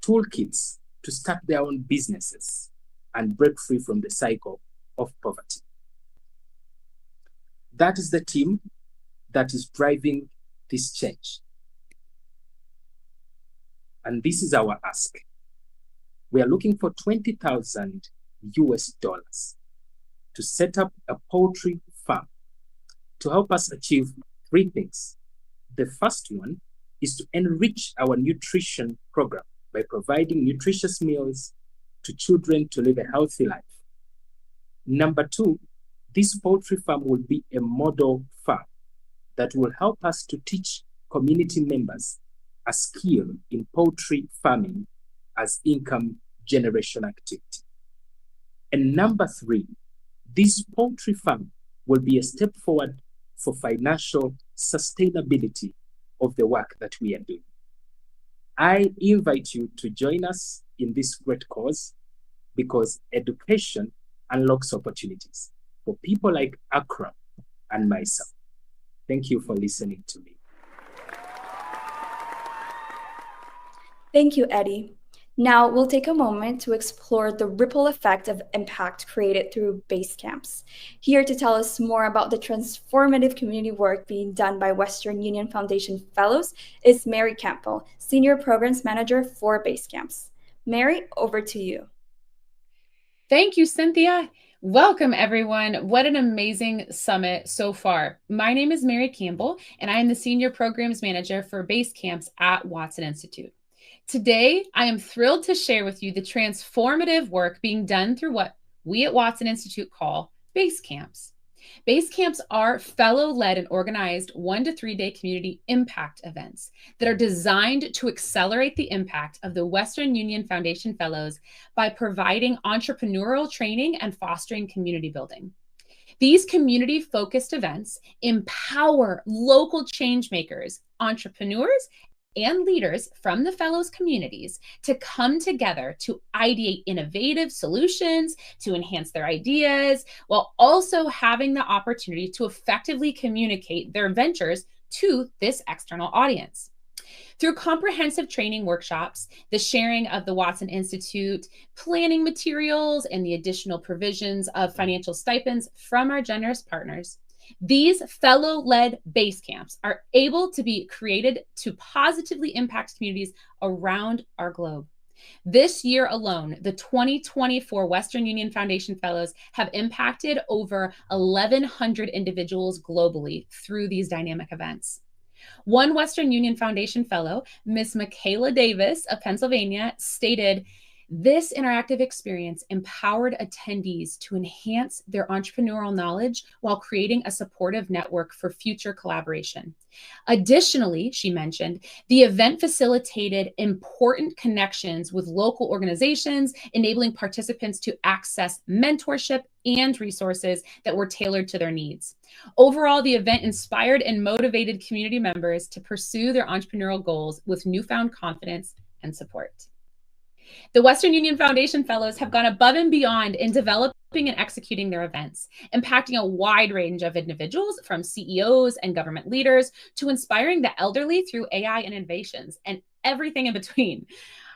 toolkits to start their own businesses and break free from the cycle of poverty. That is the team that is driving this change. And this is our ask. We are looking for $20,000 to set up a poultry farm to help us achieve 3 things. The first one is to enrich our nutrition program by providing nutritious meals to children to live a healthy life. Number 2, this poultry farm will be a model farm that will help us to teach community members a skill in poultry farming as income generation activity. And number 3, this poultry farm will be a step forward for financial sustainability of the work that we are doing. I invite you to join us in this great cause because education unlocks opportunities for people like Akram and myself. Thank you for listening to me. Thank you, Eddie. Now we'll take a moment to explore the ripple effect of impact created through Basecamps. Here to tell us more about the transformative community work being done by Western Union Foundation Fellows is Mary Campbell, Senior Programs Manager for Basecamps. Mary, over to you. Thank you, Cynthia. Welcome, everyone. What an amazing summit so far. My name is Mary Campbell, and I am the Senior Programs Manager for Basecamps at Watson Institute. Today, I am thrilled to share with you the transformative work being done through what we at Watson Institute call Basecamps. Basecamps are fellow-led and organized 1 to 3 day community impact events that are designed to accelerate the impact of the Western Union Foundation Fellows by providing entrepreneurial training and fostering community building. These community-focused events empower local change makers, entrepreneurs, and leaders from the Fellows communities to come together to ideate innovative solutions, to enhance their ideas, while also having the opportunity to effectively communicate their ventures to this external audience. Through comprehensive training workshops, the sharing of the Watson Institute planning materials, and the additional provisions of financial stipends from our generous partners, these fellow-led base camps are able to be created to positively impact communities around our globe. This year alone, the 2024 Western Union Foundation Fellows have impacted over 1,100 individuals globally through these dynamic events. One Western Union Foundation Fellow, Ms. Michaela Davis of Pennsylvania, stated, "This interactive experience empowered attendees to enhance their entrepreneurial knowledge while creating a supportive network for future collaboration." Additionally, she mentioned, the event facilitated important connections with local organizations, enabling participants to access mentorship and resources that were tailored to their needs. Overall, the event inspired and motivated community members to pursue their entrepreneurial goals with newfound confidence and support. The Western Union Foundation Fellows have gone above and beyond in developing and executing their events, impacting a wide range of individuals from CEOs and government leaders to inspiring the elderly through AI and innovations and everything in between.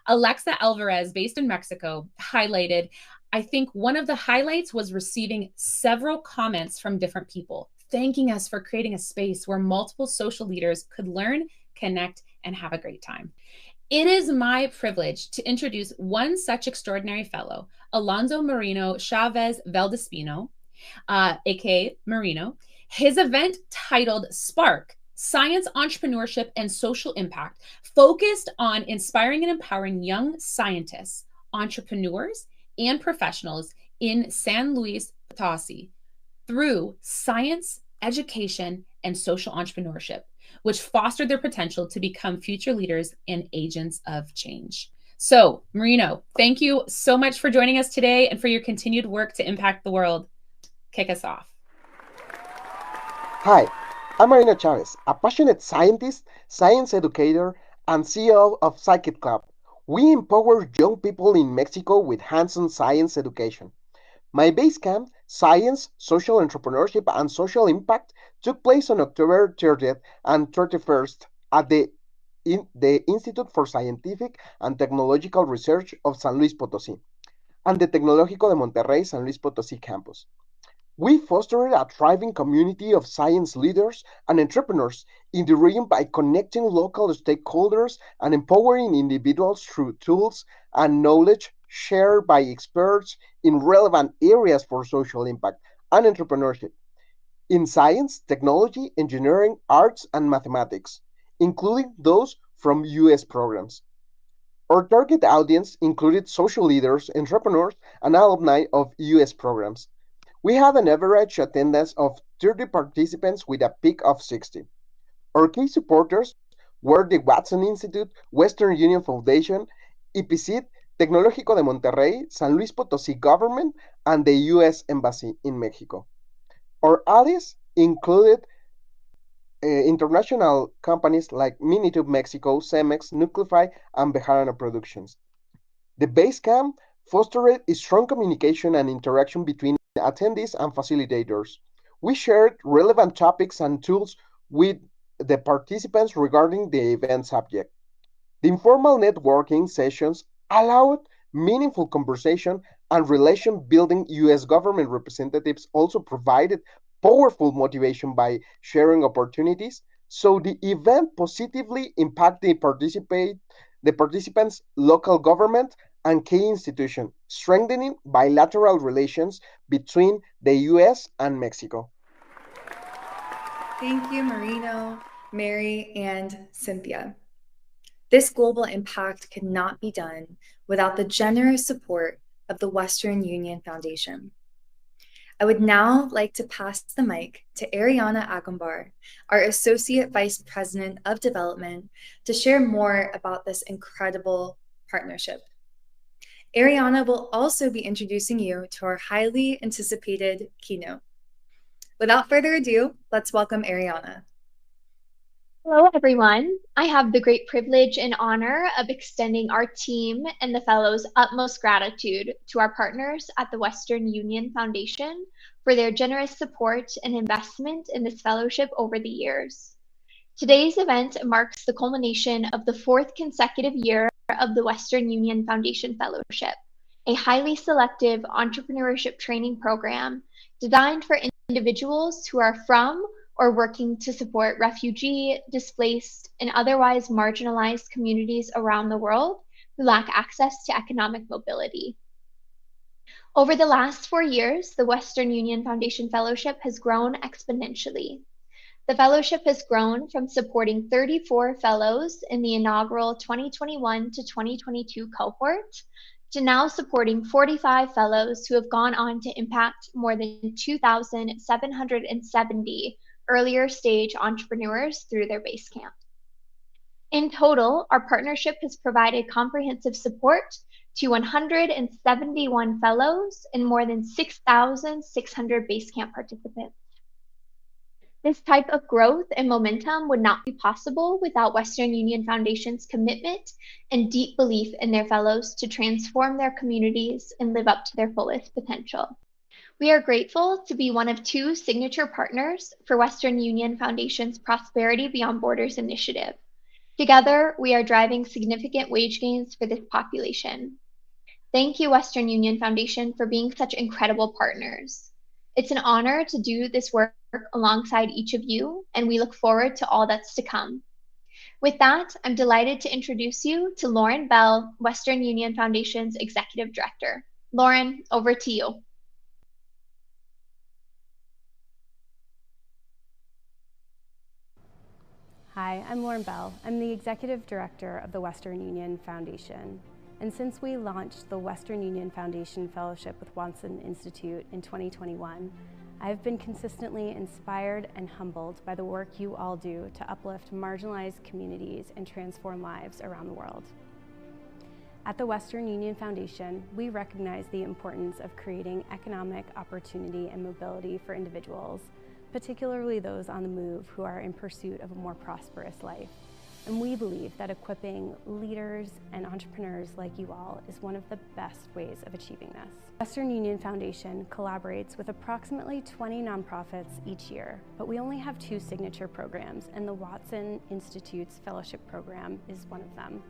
Alexa Alvarez, based in Mexico, highlighted, "I think one of the highlights was receiving several comments from different people, thanking us for creating a space where multiple social leaders could learn, connect, and have a great time." It is my privilege to introduce one such extraordinary fellow, Alonso Marino Chavez Valdespino, aka Marino. His event titled Spark, Science, Entrepreneurship, and Social Impact, focused on inspiring and empowering young scientists, entrepreneurs, and professionals in San Luis Potosi through science, education, and social entrepreneurship, which fostered their potential to become future leaders and agents of change. So, Marino, thank you so much for joining us today and for your continued work to impact the world. Kick us off. Hi, I'm Marino Chavez, a passionate scientist, science educator, and CEO of Psychic Club. We empower young people in Mexico with hands-on science education. My Basecamp, Science, Social Entrepreneurship, and Social Impact took place on October 30th and 31st at the Institute for Scientific and Technological Research of San Luis Potosí and the Tecnológico de Monterrey San Luis Potosí campus. We fostered a thriving community of science leaders and entrepreneurs in the region by connecting local stakeholders and empowering individuals through tools and knowledge shared by experts in relevant areas for social impact and entrepreneurship in science, technology, engineering, arts, and mathematics, including those from U.S. programs. Our target audience included social leaders, entrepreneurs, and alumni of U.S. programs. We had an average attendance of 30 participants with a peak of 60. Our key supporters were the Watson Institute, Western Union Foundation, IPCIT, Tecnológico de Monterrey, San Luis Potosí government, and the U.S. Embassy in Mexico. Our allies included international companies like Minitube Mexico, Cemex, Nuclify, and Bejarano Productions. The Basecamp fostered a strong communication and interaction between attendees and facilitators. We shared relevant topics and tools with the participants regarding the event subject. The informal networking sessions allowed meaningful conversation and relation building. U.S. government representatives also provided powerful motivation by sharing opportunities, so the event positively impacted the participants' local government and key institutions, strengthening bilateral relations between the U.S. and Mexico. Thank you, Marino, Mary, and Cynthia. This global impact could not be done without the generous support of the Western Union Foundation. I would now like to pass the mic to Ariana Agumbar, our Associate Vice President of Development, to share more about this incredible partnership. Ariana will also be introducing you to our highly anticipated keynote. Without further ado, let's welcome Ariana. Hello, everyone. I have the great privilege and honor of extending our team and the Fellows' utmost gratitude to our partners at the Western Union Foundation for their generous support and investment in this fellowship over the years. Today's event marks the culmination of the fourth consecutive year of the Western Union Foundation Fellowship, a highly selective entrepreneurship training program designed for individuals who are from or working to support refugee, displaced, and otherwise marginalized communities around the world who lack access to economic mobility. Over the last 4 years, the Western Union Foundation Fellowship has grown exponentially. The fellowship has grown from supporting 34 fellows in the inaugural 2021 to 2022 cohort to now supporting 45 fellows who have gone on to impact more than 2,770 earlier stage entrepreneurs through their Basecamp. In total, our partnership has provided comprehensive support to 171 fellows and more than 6,600 Basecamp participants. This type of growth and momentum would not be possible without Western Union Foundation's commitment and deep belief in their fellows to transform their communities and live up to their fullest potential. We are grateful to be one of 2 signature partners for Western Union Foundation's Prosperity Beyond Borders initiative. Together, we are driving significant wage gains for this population. Thank you, Western Union Foundation, for being such incredible partners. It's an honor to do this work alongside each of you, and we look forward to all that's to come. With that, I'm delighted to introduce you to Lauren Bell, Western Union Foundation's Executive Director. Lauren, over to you. Hi, I'm Lauren Bell. I'm the Executive Director of the Western Union Foundation. And since we launched the Western Union Foundation Fellowship with Watson Institute in 2021, I've been consistently inspired and humbled by the work you all do to uplift marginalized communities and transform lives around the world. At the Western Union Foundation, we recognize the importance of creating economic opportunity and mobility for individuals, particularly those on the move who are in pursuit of a more prosperous life. And we believe that equipping leaders and entrepreneurs like you all is one of the best ways of achieving this. Western Union Foundation collaborates with approximately 20 nonprofits each year, but we only have 2 signature programs, and the Watson Institute's fellowship program is one of them,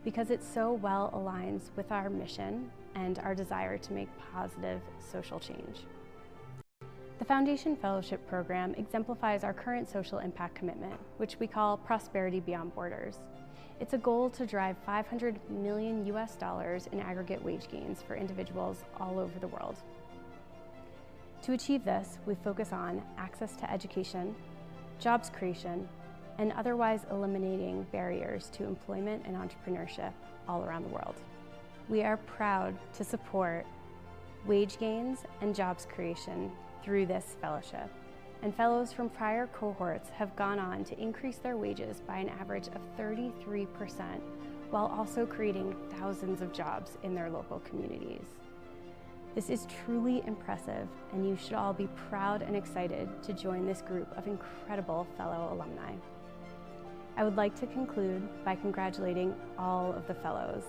because it so well aligns with our mission and our desire to make positive social change. The Foundation Fellowship Program exemplifies our current social impact commitment, which we call Prosperity Beyond Borders. It's a goal to drive $500 million in aggregate wage gains for individuals all over the world. To achieve this, we focus on access to education, jobs creation, and otherwise eliminating barriers to employment and entrepreneurship all around the world. We are proud to support wage gains and jobs creation through this fellowship, and fellows from prior cohorts have gone on to increase their wages by an average of 33%, while also creating thousands of jobs in their local communities. This is truly impressive, and you should all be proud and excited to join this group of incredible fellow alumni. I would like to conclude by congratulating all of the fellows.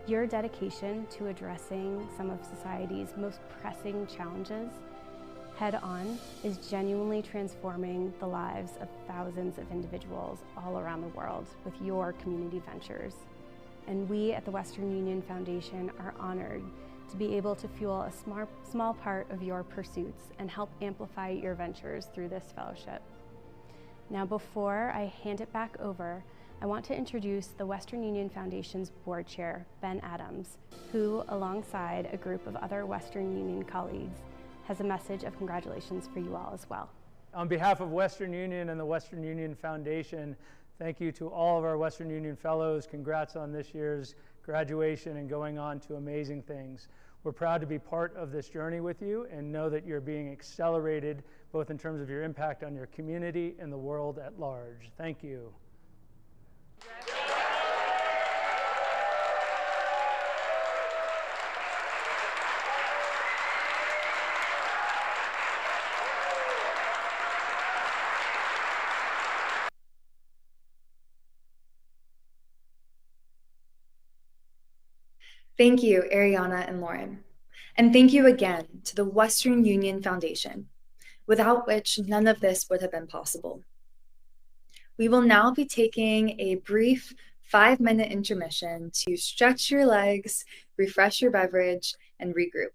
Your dedication to addressing some of society's most pressing challenges head-on is genuinely transforming the lives of thousands of individuals all around the world with your community ventures. And we at the Western Union Foundation are honored to be able to fuel a small part of your pursuits and help amplify your ventures through this fellowship. Now, before I hand it back over, I want to introduce the Western Union Foundation's board chair, Ben Adams, who, alongside a group of other Western Union colleagues, has a message of congratulations for you all as well. On behalf of Western Union and the Western Union Foundation, thank you to all of our Western Union Fellows. Congrats on this year's graduation and going on to amazing things. We're proud to be part of this journey with you and know that you're being accelerated both in terms of your impact on your community and the world at large. Thank you. Thank you, Ariana and Lauren. And thank you again to the Western Union Foundation, without which none of this would have been possible. We will now be taking a brief 5-minute intermission to stretch your legs, refresh your beverage, and regroup.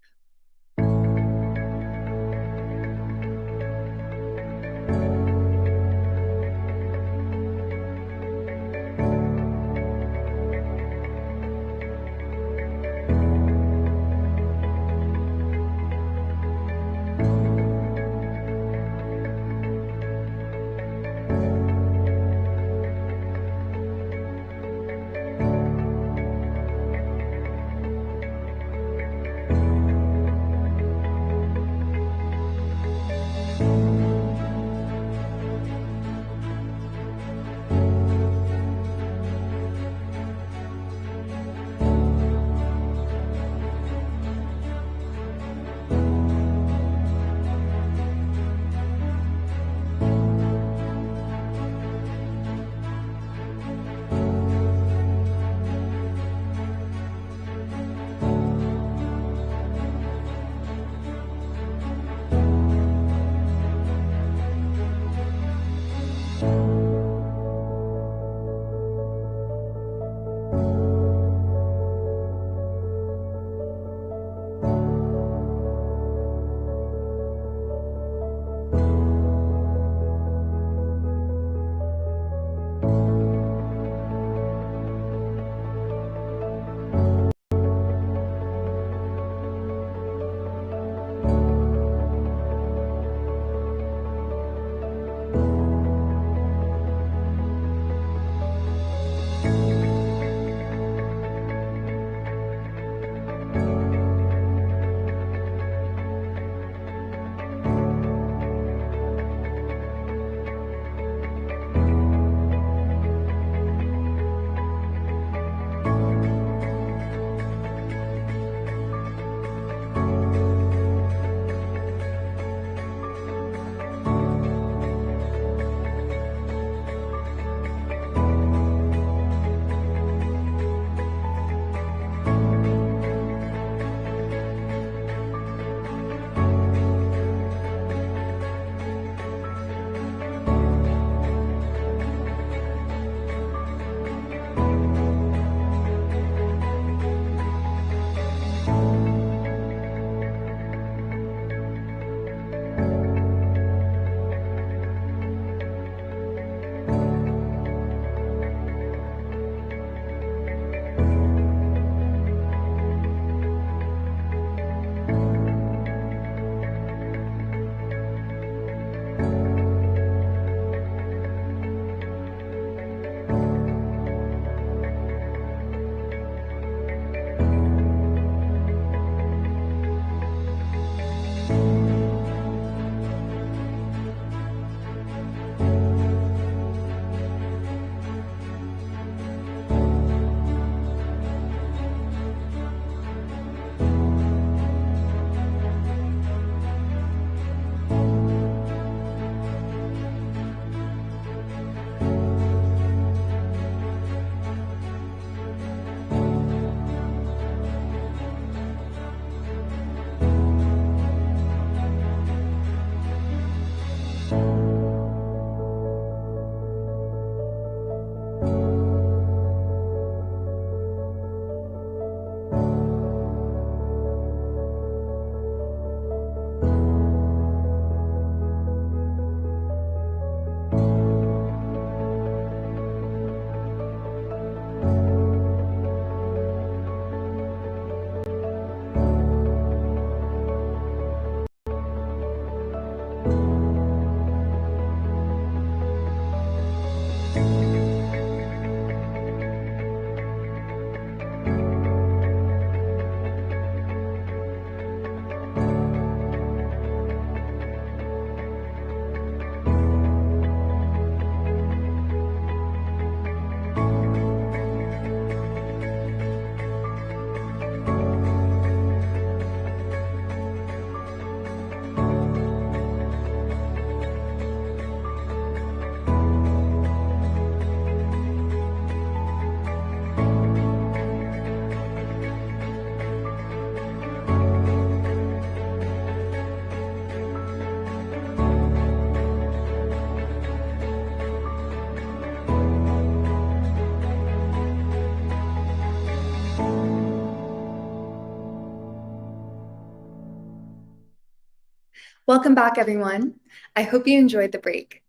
Welcome back, everyone. I hope you enjoyed the break.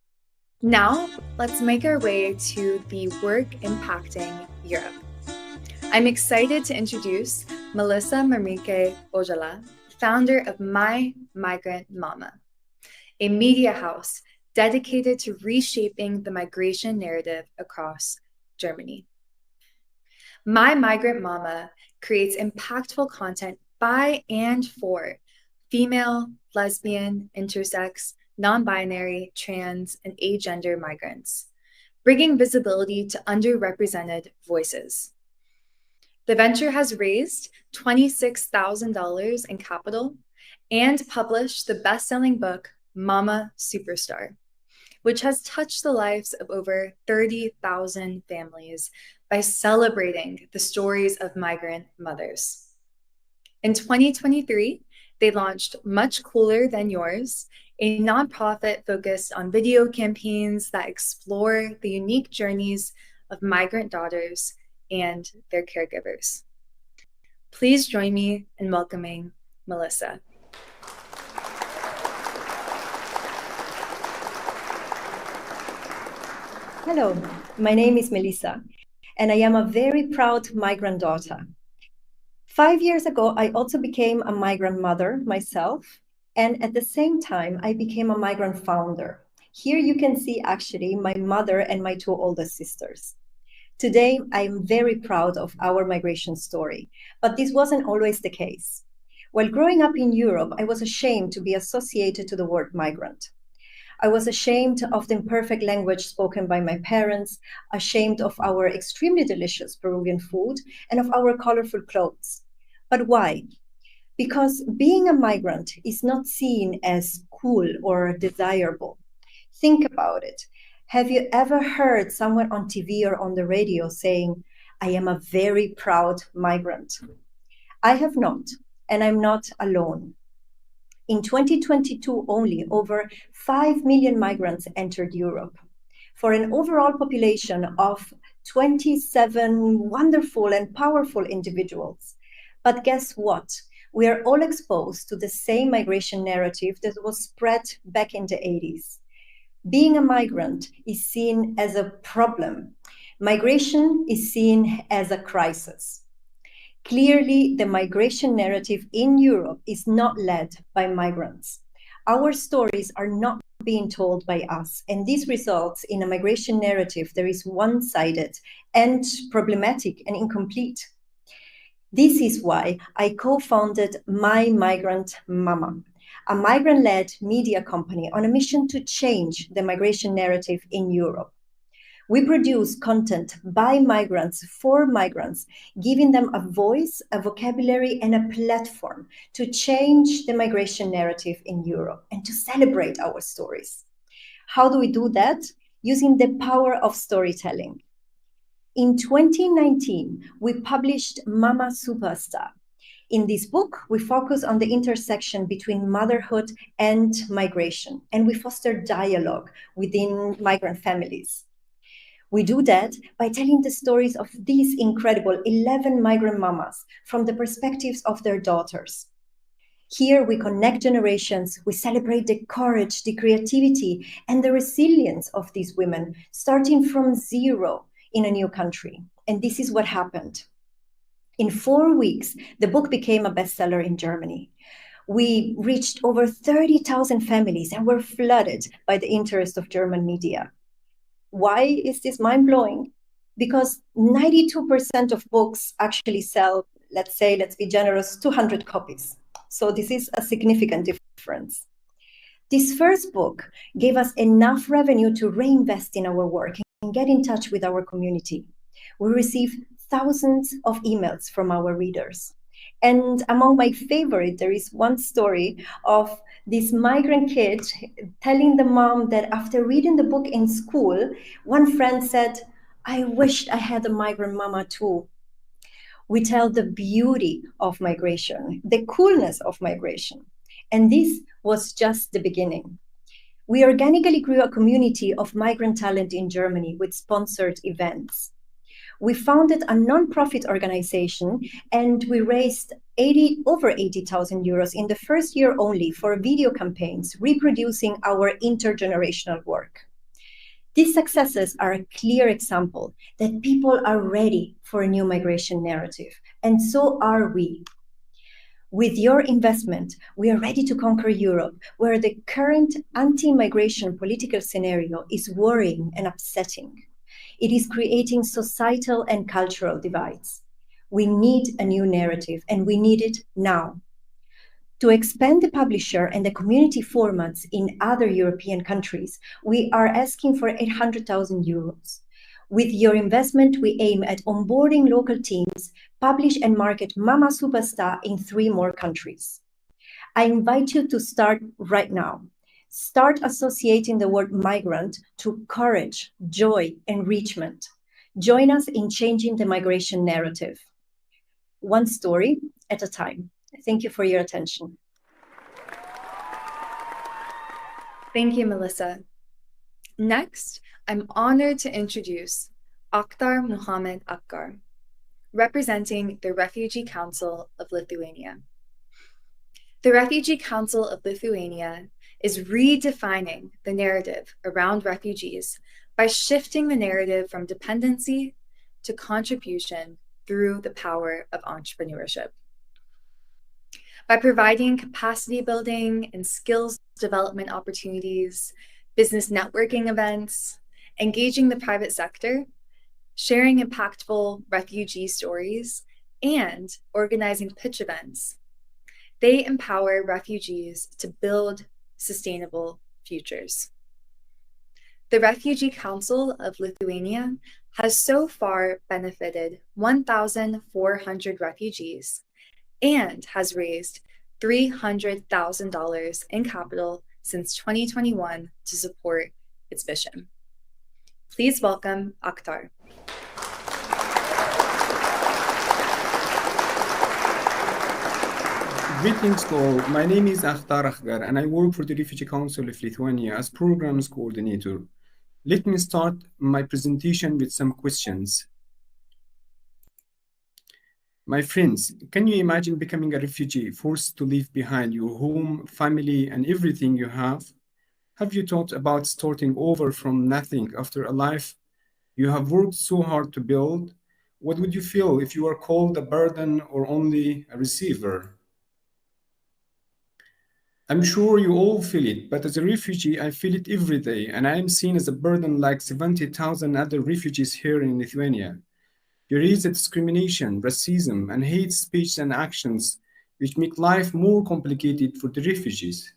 Now, let's make our way to the work impacting Europe. I'm excited to introduce Melissa Marmike Ojala, founder of My Migrant Mama, a media house dedicated to reshaping the migration narrative across Germany. My Migrant Mama creates impactful content by and for female, lesbian, intersex, non-binary, trans, and agender migrants, bringing visibility to underrepresented voices. The venture has raised $26,000 in capital and published the best-selling book, Mama Superstar, which has touched the lives of over 30,000 families by celebrating the stories of migrant mothers. In 2023, they launched Much Cooler Than Yours, a nonprofit focused on video campaigns that explore the unique journeys of migrant daughters and their caregivers. Please join me in welcoming Melissa. Hello, my name is Melissa, and I am a very proud migrant daughter. 5 years ago, I also became a migrant mother myself, and at the same time, I became a migrant founder. Here you can see actually my mother and my two older sisters. Today, I am very proud of our migration story, but this wasn't always the case. While growing up in Europe, I was ashamed to be associated to the word migrant. I was ashamed of the imperfect language spoken by my parents, ashamed of our extremely delicious Peruvian food, and of our colorful clothes. But why? Because being a migrant is not seen as cool or desirable. Think about it. Have you ever heard someone on TV or on the radio saying, "I am a very proud migrant"? I have not, and I'm not alone. In 2022 only, over 5 million migrants entered Europe. For an overall population of 27 wonderful and powerful individuals. But guess what? We are all exposed to the same migration narrative that was spread back in the 80s. Being a migrant is seen as a problem. Migration is seen as a crisis. Clearly, the migration narrative in Europe is not led by migrants. Our stories are not being told by us, and this results in a migration narrative that is one-sided and problematic and incomplete. This is why I co-founded My Migrant Mama, a migrant-led media company on a mission to change the migration narrative in Europe. We produce content by migrants for migrants, giving them a voice, a vocabulary, and a platform to change the migration narrative in Europe and to celebrate our stories. How do we do that? Using the power of storytelling. In 2019, we published Mama Superstar. In this book, we focus on the intersection between motherhood and migration, and we foster dialogue within migrant families. We do that by telling the stories of these incredible 11 migrant mamas from the perspectives of their daughters. Here we connect generations, we celebrate the courage, the creativity, and the resilience of these women, starting from zero in a new country. And this is what happened. In 4 weeks, the book became a bestseller in Germany. We reached over 30,000 families and were flooded by the interest of German media. Why is this mind-blowing? Because 92% of books actually sell, let's be generous, 200 copies. So this is a significant difference. This first book gave us enough revenue to reinvest in our work and get in touch with our community. We received thousands of emails from our readers. And among my favorite, there is one story of this migrant kid telling the mom that after reading the book in school, one friend said, "I wished I had a migrant mama too." We tell the beauty of migration, the coolness of migration. And this was just the beginning. We organically grew a community of migrant talent in Germany with sponsored events. We founded a non-profit organization and we raised over 80,000 euros in the first year only for video campaigns, reproducing our intergenerational work. These successes are a clear example that people are ready for a new migration narrative, and so are we. With your investment, we are ready to conquer Europe, where the current anti-migration political scenario is worrying and upsetting. It is creating societal and cultural divides. We need a new narrative, and we need it now. To expand the publisher and the community formats in other European countries, we are asking for 800,000 euros. With your investment, we aim at onboarding local teams, publish and market Mama Superstar in 3 more countries. I invite you to start right now. Start associating the word migrant to courage, joy, enrichment. Join us in changing the migration narrative. One story at a time. Thank you for your attention. Thank you, Melissa. Next, I'm honored to introduce Akhtar Muhammad Akkar, representing the Refugee Council of Lithuania. The Refugee Council of Lithuania is redefining the narrative around refugees by shifting the narrative from dependency to contribution through the power of entrepreneurship. By providing capacity building and skills development opportunities, business networking events, engaging the private sector, sharing impactful refugee stories, and organizing pitch events, they empower refugees to build sustainable futures. The Refugee Council of Lithuania has so far benefited 1,400 refugees and has raised $300,000 in capital since 2021 to support its mission. Please welcome Akhtar. Greetings to all. My name is Akhtar Akhgar and I work for the Refugee Council of Lithuania as Programs Coordinator. Let me start my presentation with some questions. My friends, can you imagine becoming a refugee, forced to leave behind your home, family, and everything you have? Have you thought about starting over from nothing after a life you have worked so hard to build? What would you feel if you were called a burden or only a receiver? I'm sure you all feel it, but as a refugee, I feel it every day, and I am seen as a burden like 70,000 other refugees here in Lithuania. There is a discrimination, racism, and hate speech and actions which make life more complicated for the refugees.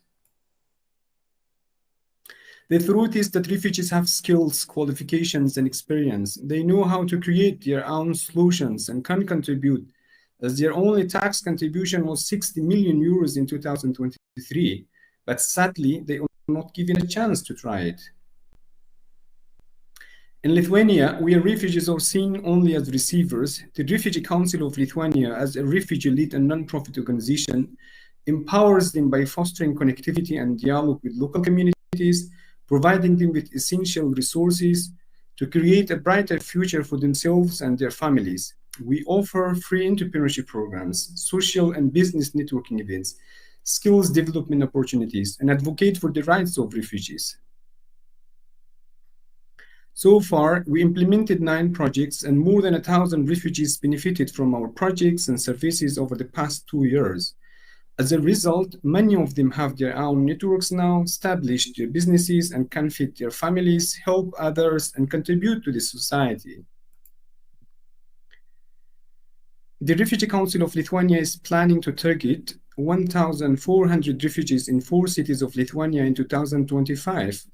The truth is that refugees have skills, qualifications, and experience. They know how to create their own solutions and can contribute, as their only tax contribution was 60 million euros in 2023, but sadly, they are not given a chance to try it. In Lithuania, where refugees are seen only as receivers, the Refugee Council of Lithuania, as a refugee-led and non-profit organization, empowers them by fostering connectivity and dialogue with local communities, providing them with essential resources to create a brighter future for themselves and their families. We offer free entrepreneurship programs, social and business networking events, skills development opportunities, and advocate for the rights of refugees. So far, we implemented 9 projects and more than 1,000 refugees benefited from our projects and services over the past 2 years. As a result, many of them have their own networks now, established their businesses, and can feed their families, help others, and contribute to the society. The Refugee Council of Lithuania is planning to target 1,400 refugees in 4 cities of Lithuania in 2025,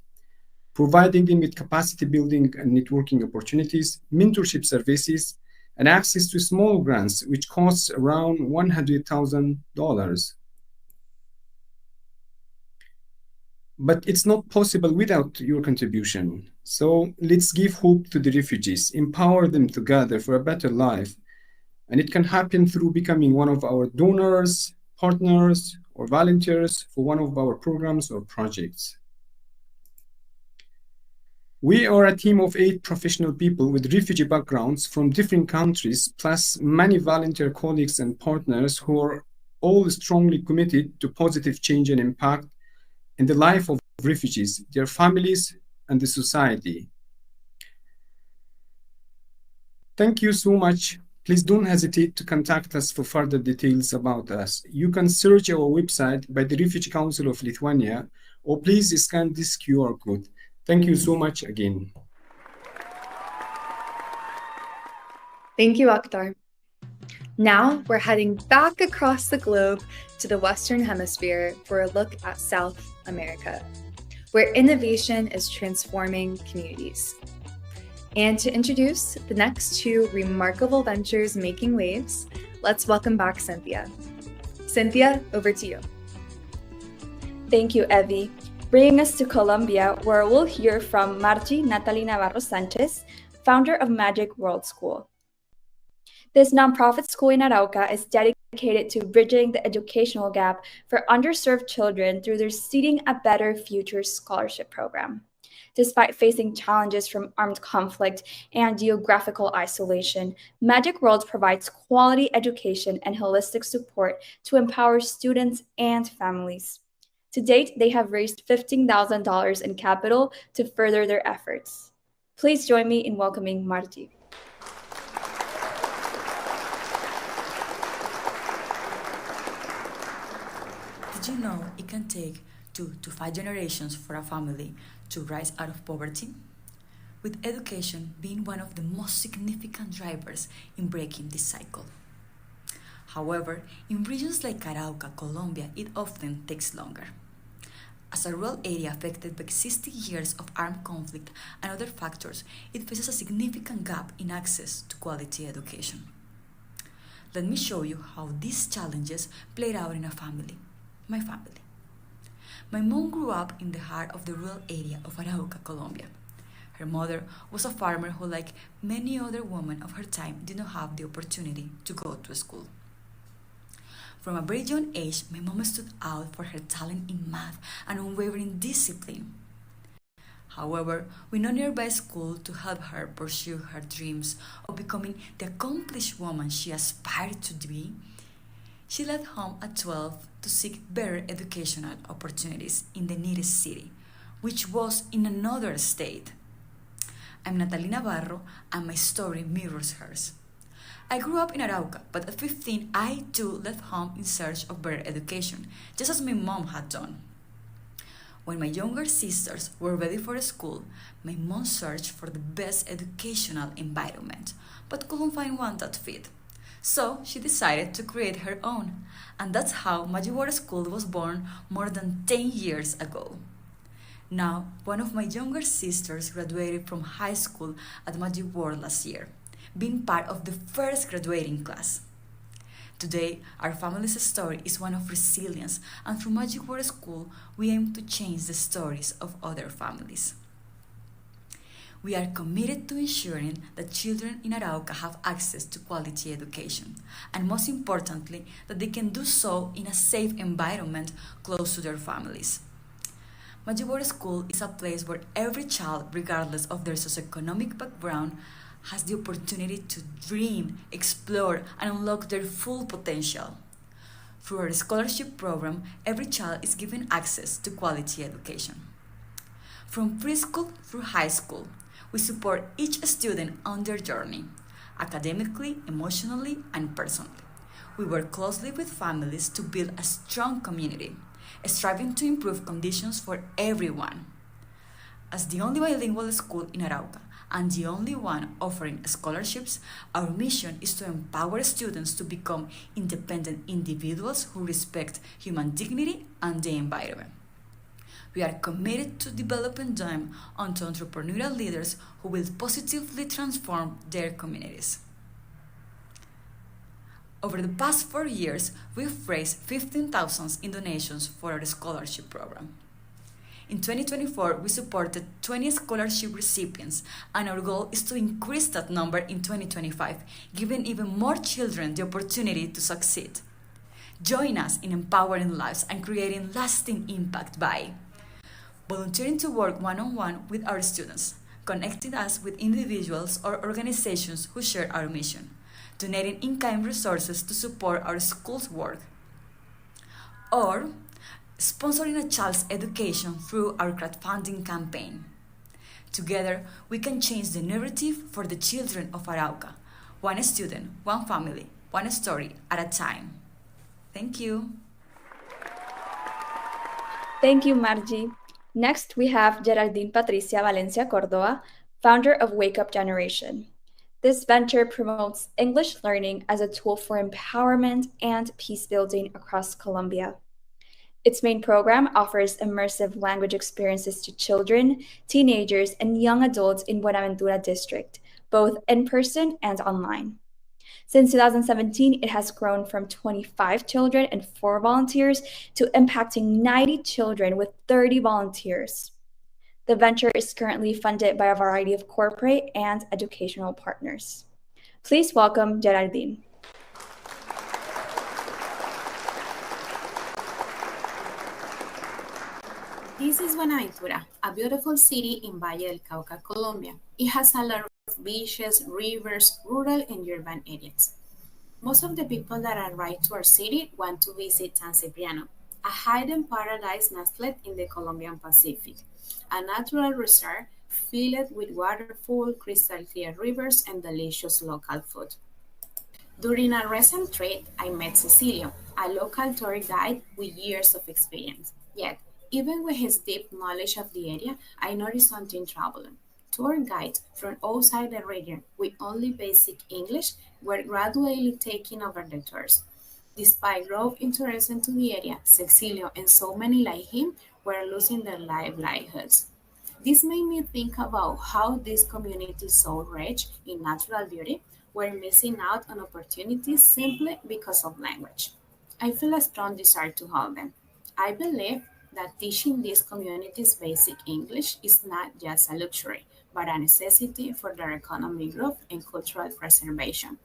providing them with capacity building and networking opportunities, mentorship services, and access to small grants, which costs around $100,000. But it's not possible without your contribution. So let's give hope to the refugees, empower them to gather for a better life. And it can happen through becoming one of our donors, partners, or volunteers for one of our programs or projects. We are a team of 8 professional people with refugee backgrounds from different countries, plus many volunteer colleagues and partners who are all strongly committed to positive change and impact in the life of refugees, their families, and the society. Thank you so much. Please don't hesitate to contact us for further details about us. You can search our website by the Refugee Council of Lithuania, or please scan this QR code. Thank you so much again. Thank you, Akhtar. Now we're heading back across the globe to the Western Hemisphere for a look at South America, where innovation is transforming communities. And to introduce the next 2 remarkable ventures making waves, let's welcome back Cynthia. Cynthia, over to you. Thank you, Evie. Bringing us to Colombia, where we'll hear from Margie Natalie Navarro Sanchez, founder of Magic World School. This nonprofit school in Arauca is dedicated to bridging the educational gap for underserved children through their Seeding a Better Future scholarship program. Despite facing challenges from armed conflict and geographical isolation, Magic World provides quality education and holistic support to empower students and families. To date, they have raised $15,000 in capital to further their efforts. Please join me in welcoming Margie. Did you know it can take 2 to 5 generations for a family to rise out of poverty? With education being one of the most significant drivers in breaking this cycle. However, in regions like Arauca, Colombia, it often takes longer. As a rural area affected by 60 years of armed conflict and other factors, it faces a significant gap in access to quality education. Let me show you how these challenges played out in a family. My family. My mom grew up in the heart of the rural area of Arauca, Colombia. Her mother was a farmer who, like many other women of her time, did not have the opportunity to go to school. From a very young age, my mom stood out for her talent in math and unwavering discipline. However, with no nearby school to help her pursue her dreams of becoming the accomplished woman she aspired to be, she left home at 12 to seek better educational opportunities in the nearest city, which was in another state. I'm Natalie Navarro, and my story mirrors hers. I grew up in Arauca, but at 15, I too left home in search of better education, just as my mom had done. When my younger sisters were ready for school, my mom searched for the best educational environment, but couldn't find one that fit. So she decided to create her own, and that's how Magic World School was born more than 10 years ago. Now, one of my younger sisters graduated from high school at Magic World last year, being part of the first graduating class. Today, our family's story is one of resilience, and through Magic World School, we aim to change the stories of other families. We are committed to ensuring that children in Arauca have access to quality education, and most importantly, that they can do so in a safe environment close to their families. Magic World School is a place where every child, regardless of their socioeconomic background, has the opportunity to dream, explore, and unlock their full potential. Through our scholarship program, every child is given access to quality education. From preschool through high school, we support each student on their journey, academically, emotionally, and personally. We work closely with families to build a strong community, striving to improve conditions for everyone. As the only bilingual school in Arauca and the only one offering scholarships, our mission is to empower students to become independent individuals who respect human dignity and the environment. We are committed to developing them into entrepreneurial leaders who will positively transform their communities. Over the past 4 years, we've raised 15,000 in donations for our scholarship program. In 2024, we supported 20 scholarship recipients, and our goal is to increase that number in 2025, giving even more children the opportunity to succeed. Join us in empowering lives and creating lasting impact by volunteering to work one-on-one with our students, connecting us with individuals or organizations who share our mission, donating in-kind resources to support our school's work, or sponsoring a child's education through our crowdfunding campaign. Together, we can change the narrative for the children of Arauca, one student, one family, one story at a time. Thank you. Thank you, Margie. Next, we have Geraldine Patricia Valencia Cordova, founder of Wake Up Generation. This venture promotes English learning as a tool for empowerment and peace building across Colombia. Its main program offers immersive language experiences to children, teenagers, and young adults in Buenaventura district, both in person and online. Since 2017, it has grown from 25 children and 4 volunteers to impacting 90 children with 30 volunteers. The venture is currently funded by a variety of corporate and educational partners. Please welcome Geraldine. This is Buenaventura, a beautiful city in Valle del Cauca, Colombia. It has a lot of beaches, rivers, rural and urban areas. Most of the people that arrive to our city want to visit San Cipriano, a hidden paradise nestled in the Colombian Pacific, a natural reserve filled with waterfall, crystal clear rivers, and delicious local food. During a recent trip, I met Cecilio, a local tour guide with years of experience. Yet, even with his deep knowledge of the area, I noticed something troubling. Tour guides from outside the region with only basic English were gradually taking over the tours. Despite growth interest into the area, Cecilio and so many like him were losing their livelihoods. This made me think about how these communities so rich in natural beauty were missing out on opportunities simply because of language. I feel a strong desire to help them. I believe that teaching these communities basic English is not just a luxury, but a necessity for their economic growth and cultural preservation.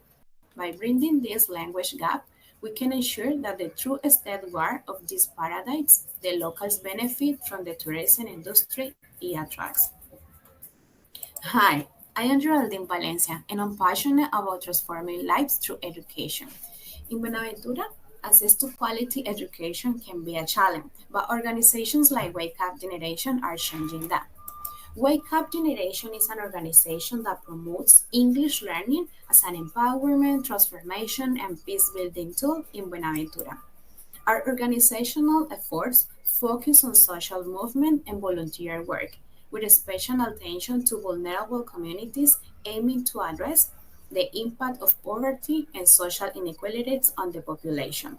By bridging this language gap, we can ensure that the true steward of this paradise, the locals benefit from the tourism industry it attracts. Hi, I am Geraldine Valencia, and I'm passionate about transforming lives through education. In Buenaventura, access to quality education can be a challenge, but organizations like Wake Up Generation are changing that. Wake Up Generation is an organization that promotes English learning as an empowerment, transformation, and peace building tool in Buenaventura. Our organizational efforts focus on social movement and volunteer work, with special attention to vulnerable communities aiming to address the impact of poverty and social inequalities on the population.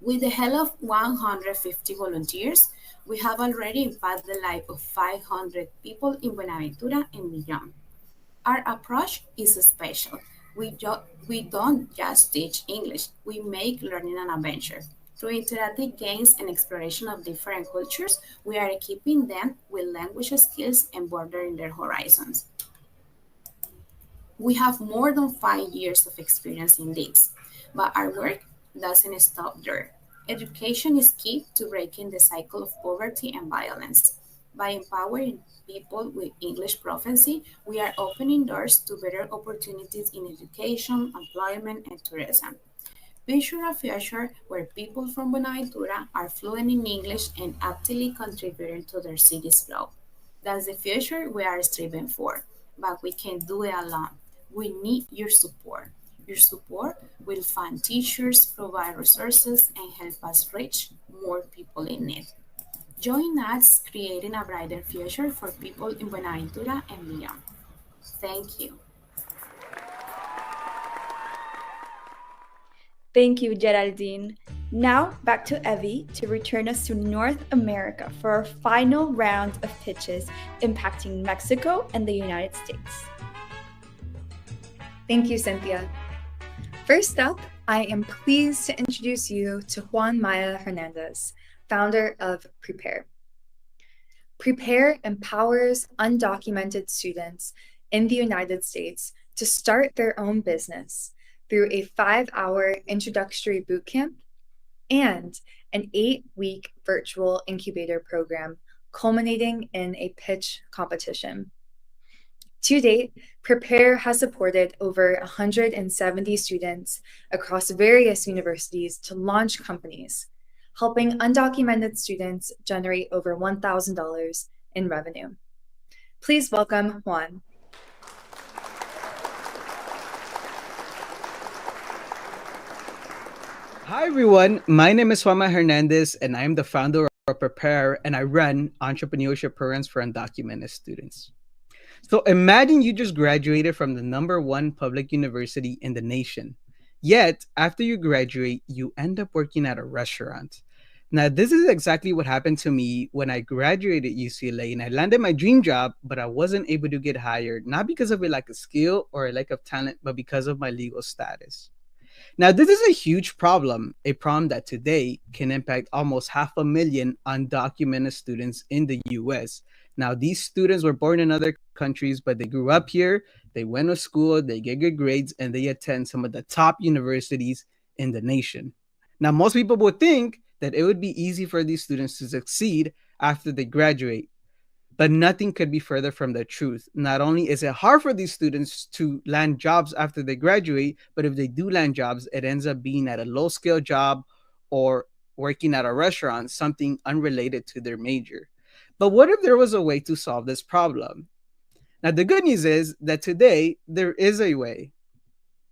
With the help of 150 volunteers, we have already impacted the life of 500 people in Buenaventura and beyond. Our approach is special. We don't just teach English, we make learning an adventure. Through interactive games and exploration of different cultures, we are equipping them with language skills and broadening their horizons. We have more than 5 years of experience in this, but our work doesn't stop there. Education is key to breaking the cycle of poverty and violence. By empowering people with English proficiency, we are opening doors to better opportunities in education, employment, and tourism. Picture a future where people from Buenaventura are fluent in English and actively contributing to their city's growth. That's the future we are striving for, but we can't do it alone. We need your support. Your support will fund teachers, provide resources, and help us reach more people in need. Join us creating a brighter future for people in Buenaventura and beyond. Thank you. Thank you, Geraldine. Now, back to Evie to return us to North America for our final round of pitches impacting Mexico and the United States. Thank you, Cynthia. First up, I am pleased to introduce you to Juan Maya Hernandez, founder of Prepare. Prepare empowers undocumented students in the United States to start their own business through a 5-hour introductory bootcamp and an 8-week virtual incubator program culminating in a pitch competition. To date, Prepare has supported over 170 students across various universities to launch companies, helping undocumented students generate over $1,000 in revenue. Please welcome Juan. Hi, everyone. My name is Juanma Hernandez, and I am the founder of Prepare, and I run entrepreneurship programs for undocumented students. So imagine you just graduated from the #1 public university in the nation. Yet, after you graduate, you end up working at a restaurant. Now, this is exactly what happened to me when I graduated UCLA and I landed my dream job, but I wasn't able to get hired, not because of a lack of skill or a lack of talent, but because of my legal status. Now, this is a huge problem, a problem that today can impact almost 500,000 undocumented students in the US. Now, these students were born in other countries, but they grew up here, they went to school, they get good grades, and they attend some of the top universities in the nation. Now, most people would think that it would be easy for these students to succeed after they graduate. But nothing could be further from the truth. Not only is it hard for these students to land jobs after they graduate, but if they do land jobs, it ends up being at a low scale job or working at a restaurant, something unrelated to their major. But what if there was a way to solve this problem? Now, the good news is that today there is a way.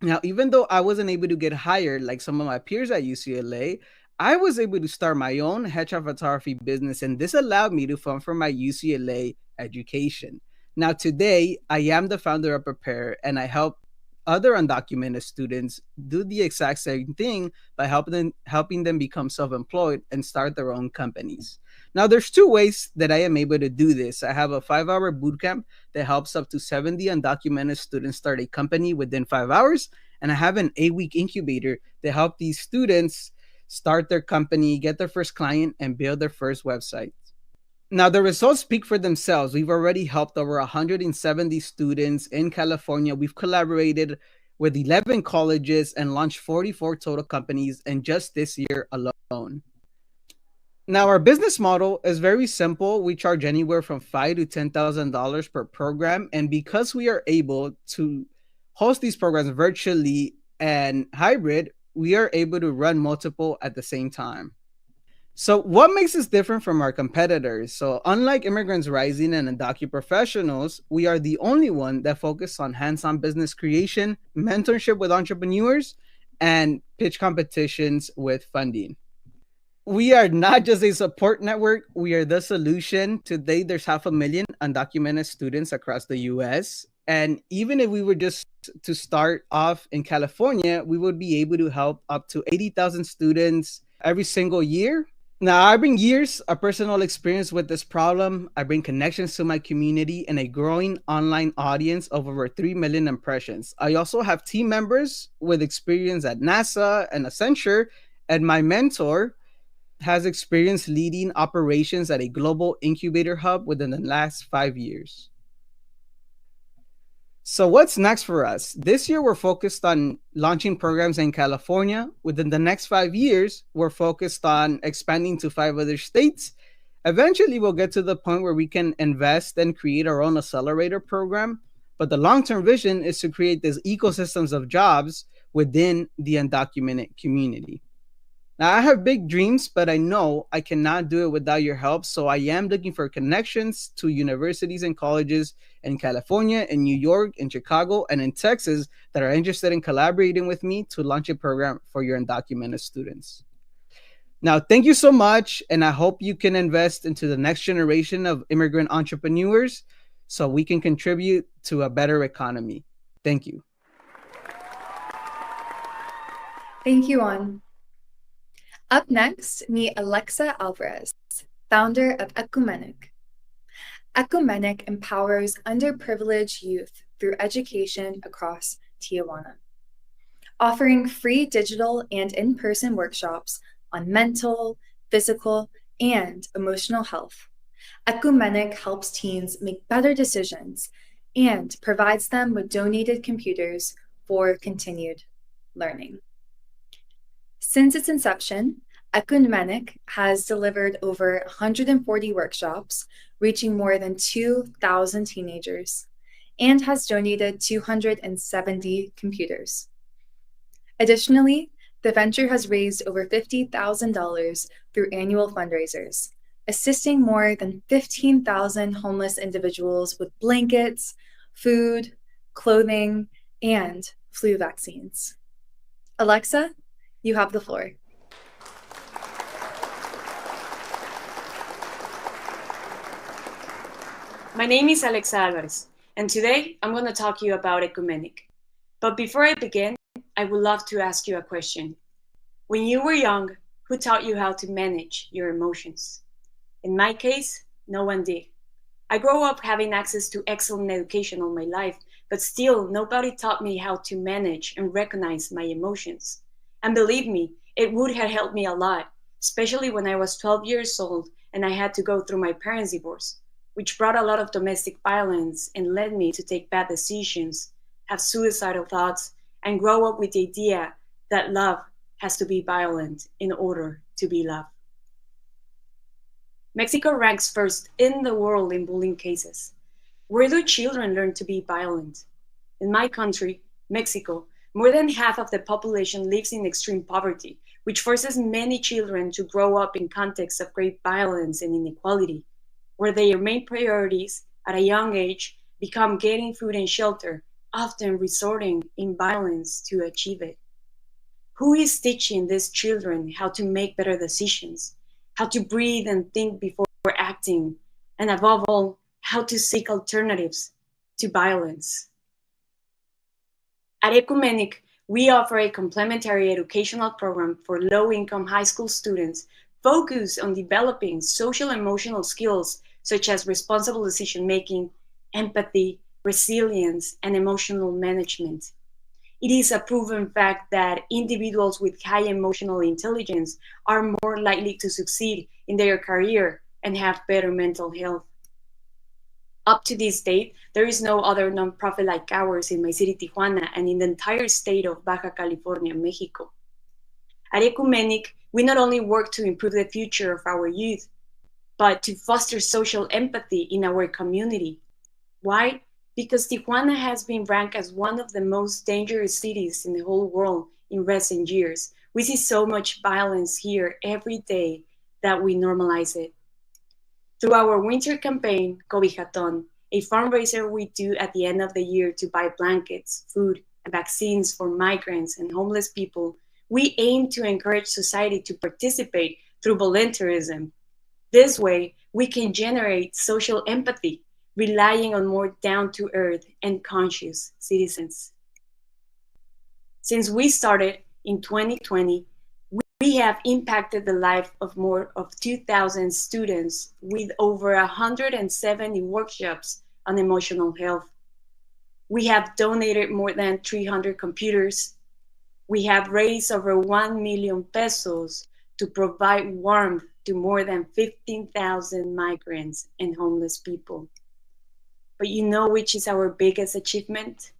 Now, even though I wasn't able to get hired like some of my peers at UCLA, I was able to start my own headshot photography business, and this allowed me to fund for my UCLA education. Now, today, I am the founder of Prepare, and I help other undocumented students do the exact same thing by helping them become self-employed and start their own companies. Now, there's two ways that I am able to do this. I have a 5-hour bootcamp that helps up to 70 undocumented students start a company within 5 hours, and I have an 8-week incubator that help these students start their company, get their first client, and build their first website. Now, the results speak for themselves. We've already helped over 170 students in California. We've collaborated with 11 colleges and launched 44 total companies in just this year alone. Now, our business model is very simple. We charge anywhere from $5,000 to $10,000 per program. And because we are able to host these programs virtually and hybrid, we are able to run multiple at the same time. So what makes us different from our competitors? So unlike Immigrants Rising and undocumented professionals, we are the only one that focus on hands-on business creation, mentorship with entrepreneurs, and pitch competitions with funding. We are not just a support network, we are the solution. Today, there's 500,000 undocumented students across the US. And even if we were just to start off in California, we would be able to help up to 80,000 students every single year. Now, I bring years of personal experience with this problem. I bring connections to my community and a growing online audience of over 3 million impressions. I also have team members with experience at NASA and Accenture, and my mentor has experience leading operations at a global incubator hub within the last 5 years. So what's next for us? This year, we're focused on launching programs in California. Within the next 5 years, we're focused on expanding to 5 other states. Eventually, we'll get to the point where we can invest and create our own accelerator program. But the long-term vision is to create these ecosystems of jobs within the undocumented community. Now, I have big dreams, but I know I cannot do it without your help. So I am looking for connections to universities and colleges in California, in New York, in Chicago, and in Texas that are interested in collaborating with me to launch a program for your undocumented students. Now, thank you so much. And I hope you can invest into the next generation of immigrant entrepreneurs so we can contribute to a better economy. Thank you. Thank you, Juan. Up next, meet Alexa Alvarez, founder of Ecumenic. Ecumenic empowers underprivileged youth through education across Tijuana, offering free digital and in-person workshops on mental, physical, and emotional health. Ecumenic helps teens make better decisions and provides them with donated computers for continued learning. Since its inception, Ecumenic has delivered over 140 workshops, reaching more than 2,000 teenagers. and has donated 270 computers. Additionally, the venture has raised over $50,000 through annual fundraisers, assisting more than 15,000 homeless individuals with blankets, food, clothing, and flu vaccines. Alexa, you have the floor. My name is Alexa Alvarez, and today I'm going to talk to you about ecumenic. But before I begin, I would love to ask you a question. When you were young, who taught you how to manage your emotions? In my case, no one did. I grew up having access to excellent education all my life, but still nobody taught me how to manage and recognize my emotions. And believe me, it would have helped me a lot, especially when I was 12 years old and I had to go through my parents' divorce, which brought a lot of domestic violence and led me to take bad decisions, have suicidal thoughts, and grow up with the idea that love has to be violent in order to be loved. Mexico ranks first in the world in bullying cases. Where do children learn to be violent? In my country, Mexico, more than half of the population lives in extreme poverty, which forces many children to grow up in contexts of great violence and inequality, where their main priorities at a young age become getting food and shelter, often resorting in violence to achieve it. Who is teaching these children how to make better decisions, how to breathe and think before acting, and above all, how to seek alternatives to violence? At Ecumenic, we offer a complementary educational program for low-income high school students focused on developing social-emotional skills such as responsible decision-making, empathy, resilience, and emotional management. It is a proven fact that individuals with high emotional intelligence are more likely to succeed in their career and have better mental health. Up to this date, there is no other nonprofit like ours in my city, Tijuana, and in the entire state of Baja California, Mexico. At Ecumenic, we not only work to improve the future of our youth, but to foster social empathy in our community. Why? Because Tijuana has been ranked as one of the most dangerous cities in the whole world in recent years. We see so much violence here every day that we normalize it. Through our winter campaign, Cobijaton, a fundraiser we do at the end of the year to buy blankets, food, and vaccines for migrants and homeless people, we aim to encourage society to participate through volunteerism. This way, we can generate social empathy, relying on more down-to-earth and conscious citizens. Since we started in 2020, we have impacted the life of more of 2,000 students with over 170 workshops on emotional health. We have donated more than 300 computers. We have raised over 1 million pesos to provide warmth to more than 15,000 migrants and homeless people. But you know which is our biggest achievement?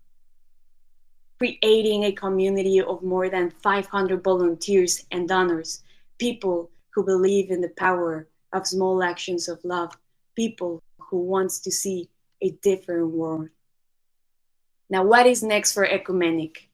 Creating a community of more than 500 volunteers and donors, people who believe in the power of small actions of love, people who wants to see a different world. Now, what is next for Ecumenic?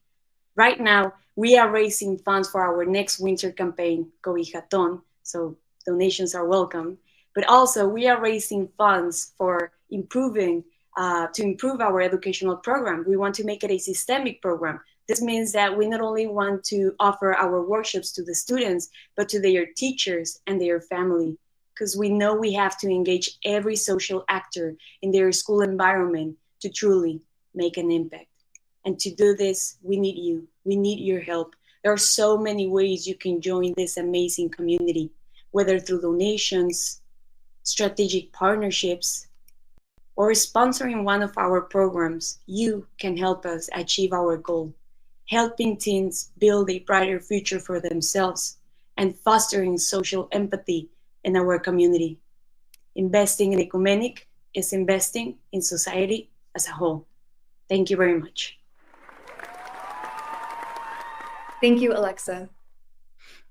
Right now, we are raising funds for our next winter campaign, Cobijaton, so donations are welcome. But also, we are raising funds for to improve our educational program. We want to make it a systemic program. This means that we not only want to offer our workshops to the students, but to their teachers and their family, because we know we have to engage every social actor in their school environment to truly make an impact. And to do this, we need you. We need your help. There are so many ways you can join this amazing community, whether through donations, strategic partnerships, or sponsoring one of our programs. You can help us achieve our goal, helping teens build a brighter future for themselves and fostering social empathy in our community. Investing in Ecumenic is investing in society as a whole. Thank you very much. Thank you, Alexa.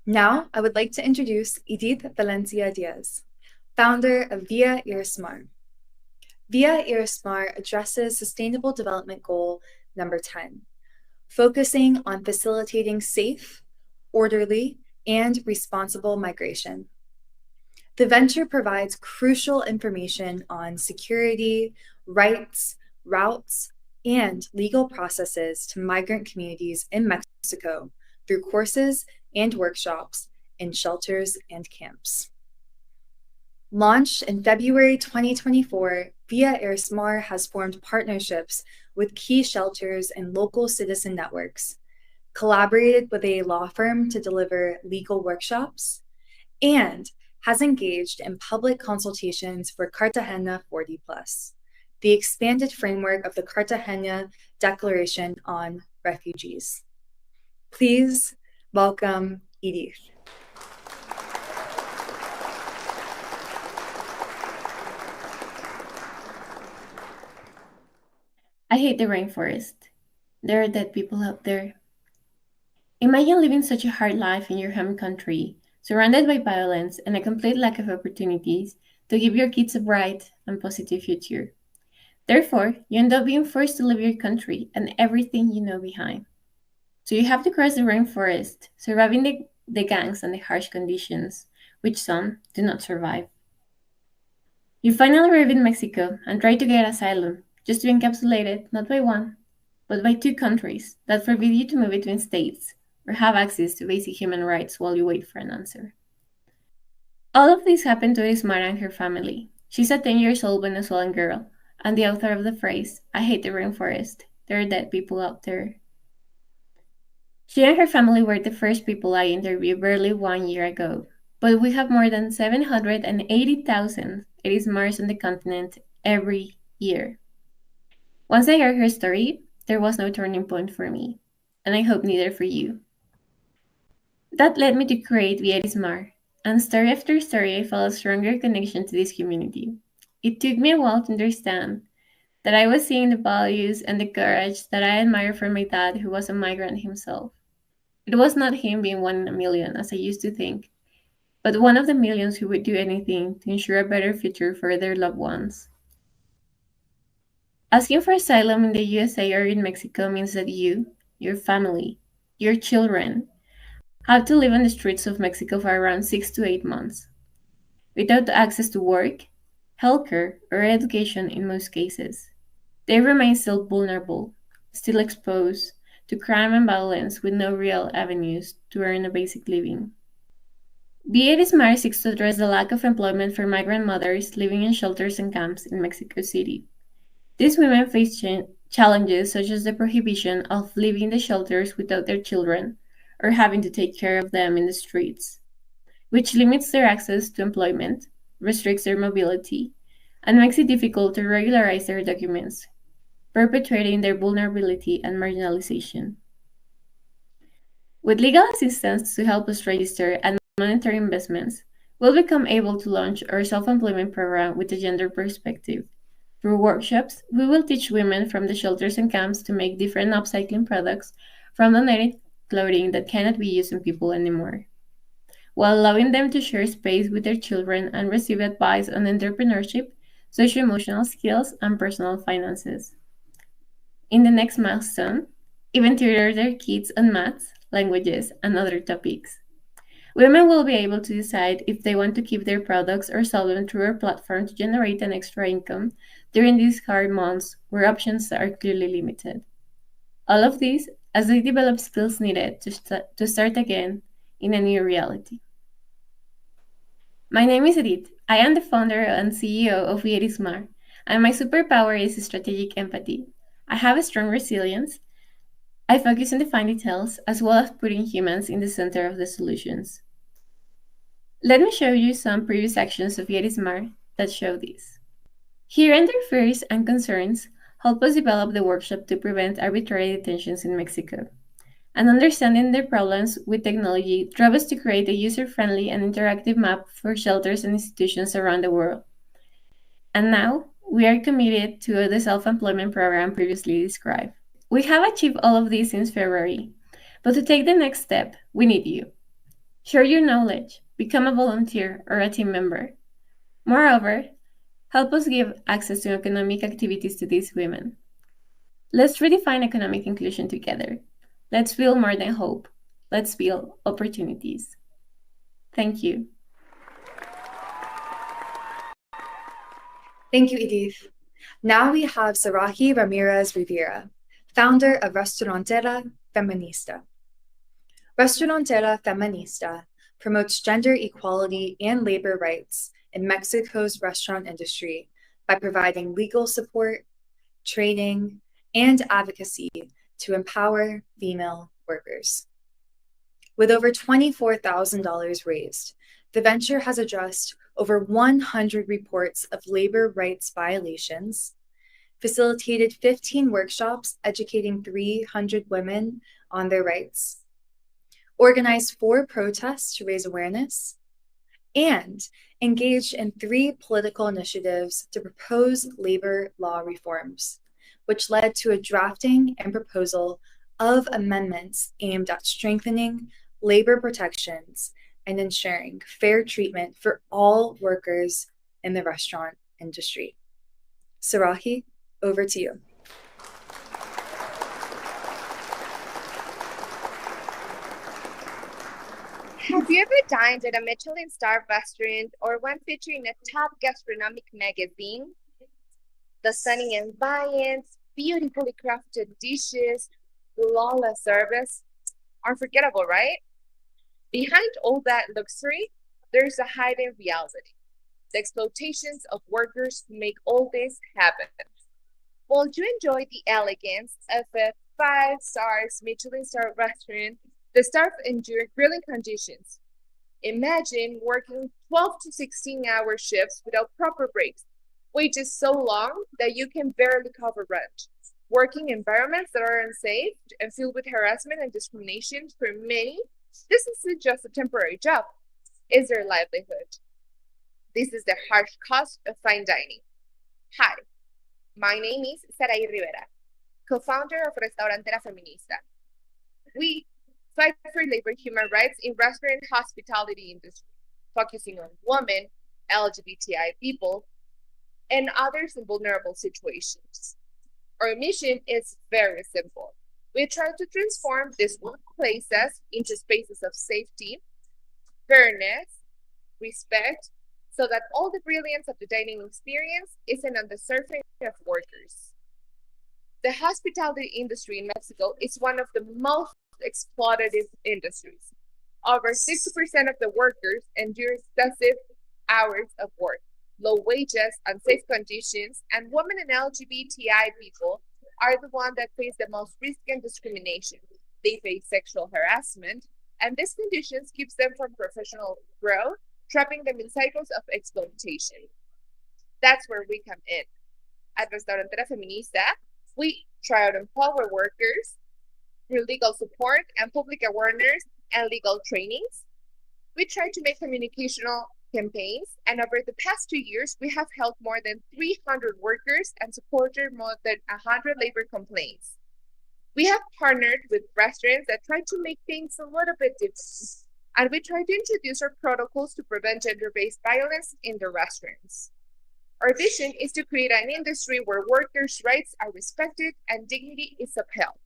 Now, I would like to introduce Edith Valencia Diaz, founder of Via Irismar. Via Irismar addresses Sustainable Development Goal number 10, focusing on facilitating safe, orderly, and responsible migration. The venture provides crucial information on security, rights, routes, and legal processes to migrant communities in Mexico through courses and workshops in shelters and camps. Launched in February 2024, Via Irismar has formed partnerships with key shelters and local citizen networks, collaborated with a law firm to deliver legal workshops, and has engaged in public consultations for Cartagena 40+, the expanded framework of the Cartagena Declaration on Refugees. Please welcome Edith. I hate the rainforest. There are dead people out there. Imagine living such a hard life in your home country, surrounded by violence and a complete lack of opportunities to give your kids a bright and positive future. Therefore, you end up being forced to leave your country and everything you know behind. So you have to cross the rainforest, surviving the gangs and the harsh conditions, which some do not survive. You finally arrive in Mexico and try to get asylum, just to be encapsulated not by one, but by two countries that forbid you to move between states or have access to basic human rights while you wait for an answer. All of this happened to Ismara and her family. She's a 10 years old Venezuelan girl and the author of the phrase, "I hate the rainforest. There are dead people out there." She and her family were the first people I interviewed barely 1 year ago, but we have more than 780,000 Erismars on the continent every year. Once I heard her story, there was no turning point for me, and I hope neither for you. That led me to create Vierismar, and story after story I felt a stronger connection to this community. It took me a while to understand that I was seeing the values and the courage that I admire from my dad, who was a migrant himself. It was not him being one in a million, as I used to think, but one of the millions who would do anything to ensure a better future for their loved ones. Asking for asylum in the USA or in Mexico means that you, your family, your children, have to live on the streets of Mexico for around 6 to 8 months, without access to work, healthcare, or education in most cases. They remain still vulnerable, still exposed to crime and violence with no real avenues to earn a basic living. Vierismar seeks to address the lack of employment for migrant mothers living in shelters and camps in Mexico City. These women face challenges such as the prohibition of leaving the shelters without their children or having to take care of them in the streets, which limits their access to employment, restricts their mobility, and makes it difficult to regularize their documents, perpetuating their vulnerability and marginalization. With legal assistance to help us register and monetary investments, we'll become able to launch our self-employment program with a gender perspective. Through workshops, we will teach women from the shelters and camps to make different upcycling products from donated clothing that cannot be used on people anymore, while allowing them to share space with their children and receive advice on entrepreneurship, socio-emotional skills, and personal finances. In the next milestone, even tutor their kids on maths, languages, and other topics. Women will be able to decide if they want to keep their products or sell them through our platform to generate an extra income during these hard months where options are clearly limited. All of this as they develop skills needed to start again in a new reality. My name is Edith. I am the founder and CEO of Vierismar, and my superpower is strategic empathy. I have a strong resilience. I focus on the fine details as well as putting humans in the center of the solutions. Let me show you some previous actions of Vierismar that show this. Hearing their fears and concerns help us develop the workshop to prevent arbitrary detentions in Mexico. And understanding their problems with technology drove us to create a user-friendly and interactive map for shelters and institutions around the world. And now, we are committed to the self-employment program previously described. We have achieved all of this since February, but to take the next step, we need you. Share your knowledge, become a volunteer or a team member. Moreover, Help us give access to economic activities to these women. Let's redefine economic inclusion together. Let's build more than hope. Let's build opportunities. Thank you. Thank you, Edith. Now we have Sarahi Ramirez Rivera, founder of Restaurantera Feminista. Restaurantera Feminista promotes gender equality and labor rights in Mexico's restaurant industry by providing legal support, training, and advocacy to empower female workers. With over $24,000 raised, the venture has addressed over 100 reports of labor rights violations, facilitated 15 workshops educating 300 women on their rights, organized 4 protests to raise awareness, and engaged in 3 political initiatives to propose labor law reforms, which led to a drafting and proposal of amendments aimed at strengthening labor protections and ensuring fair treatment for all workers in the restaurant industry. Sarahi, over to you. Have you ever dined at a Michelin-starred restaurant or one featuring a top gastronomic magazine? The stunning ambience, beautifully crafted dishes, flawless service. Unforgettable, right? Behind all that luxury, there's a hidden reality. The exploitations of workers who make all this happen. While you enjoy the elegance of a 5-star Michelin-star restaurant, the staff endure grilling conditions. Imagine working 12 to 16-hour shifts without proper breaks, wages so long that you can barely cover rent, working environments that are unsafe and filled with harassment and discrimination. For many, this isn't just a temporary job, it's their livelihood. This is the harsh cost of fine dining. Hi, my name is Sarai Rivera, co-founder of Restaurantera Feminista. We fight for labor human rights in restaurant and hospitality industry, focusing on women, LGBTI people, and others in vulnerable situations. Our mission is very simple. We try to transform these workplaces into spaces of safety, fairness, respect, so that all the brilliance of the dining experience isn't on the surface of workers. The hospitality industry in Mexico is one of the most exploitative industries. Over 60% of the workers endure excessive hours of work, low wages, unsafe conditions, and women and LGBTI people are the ones that face the most risk and discrimination. They face sexual harassment, and these conditions keeps them from professional growth, trapping them in cycles of exploitation. That's where we come in. At Restaurantera Feminista, we try to empower workers through legal support and public awareness and legal trainings. We try to make communicational campaigns, and over the past 2 years, we have helped more than 300 workers and supported more than 100 labor complaints. We have partnered with restaurants that try to make things a little bit different, and we try to introduce our protocols to prevent gender-based violence in the restaurants. Our vision is to create an industry where workers' rights are respected and dignity is upheld.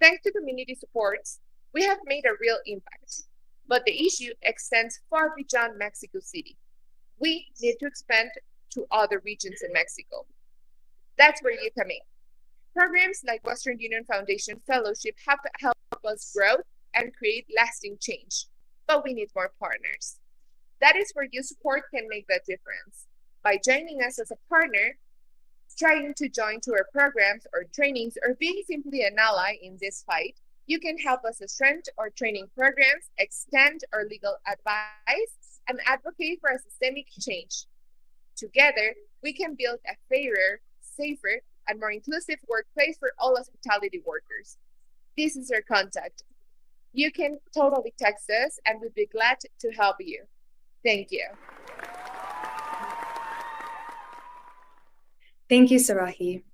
Thanks to community supports, we have made a real impact, but the issue extends far beyond Mexico City. We need to expand to other regions in Mexico. That's where you come in. Programs like Western Union Foundation Fellowship have helped us grow and create lasting change, but we need more partners. That is where your support can make that difference. By joining us as a partner, trying to join to our programs or trainings, or being simply an ally in this fight, you can help us strengthen our training programs, extend our legal advice, and advocate for a systemic change. Together, we can build a fairer, safer, and more inclusive workplace for all hospitality workers. This is our contact. You can totally text us, and we'd be glad to help you. Thank you. Thank you, Sarahi.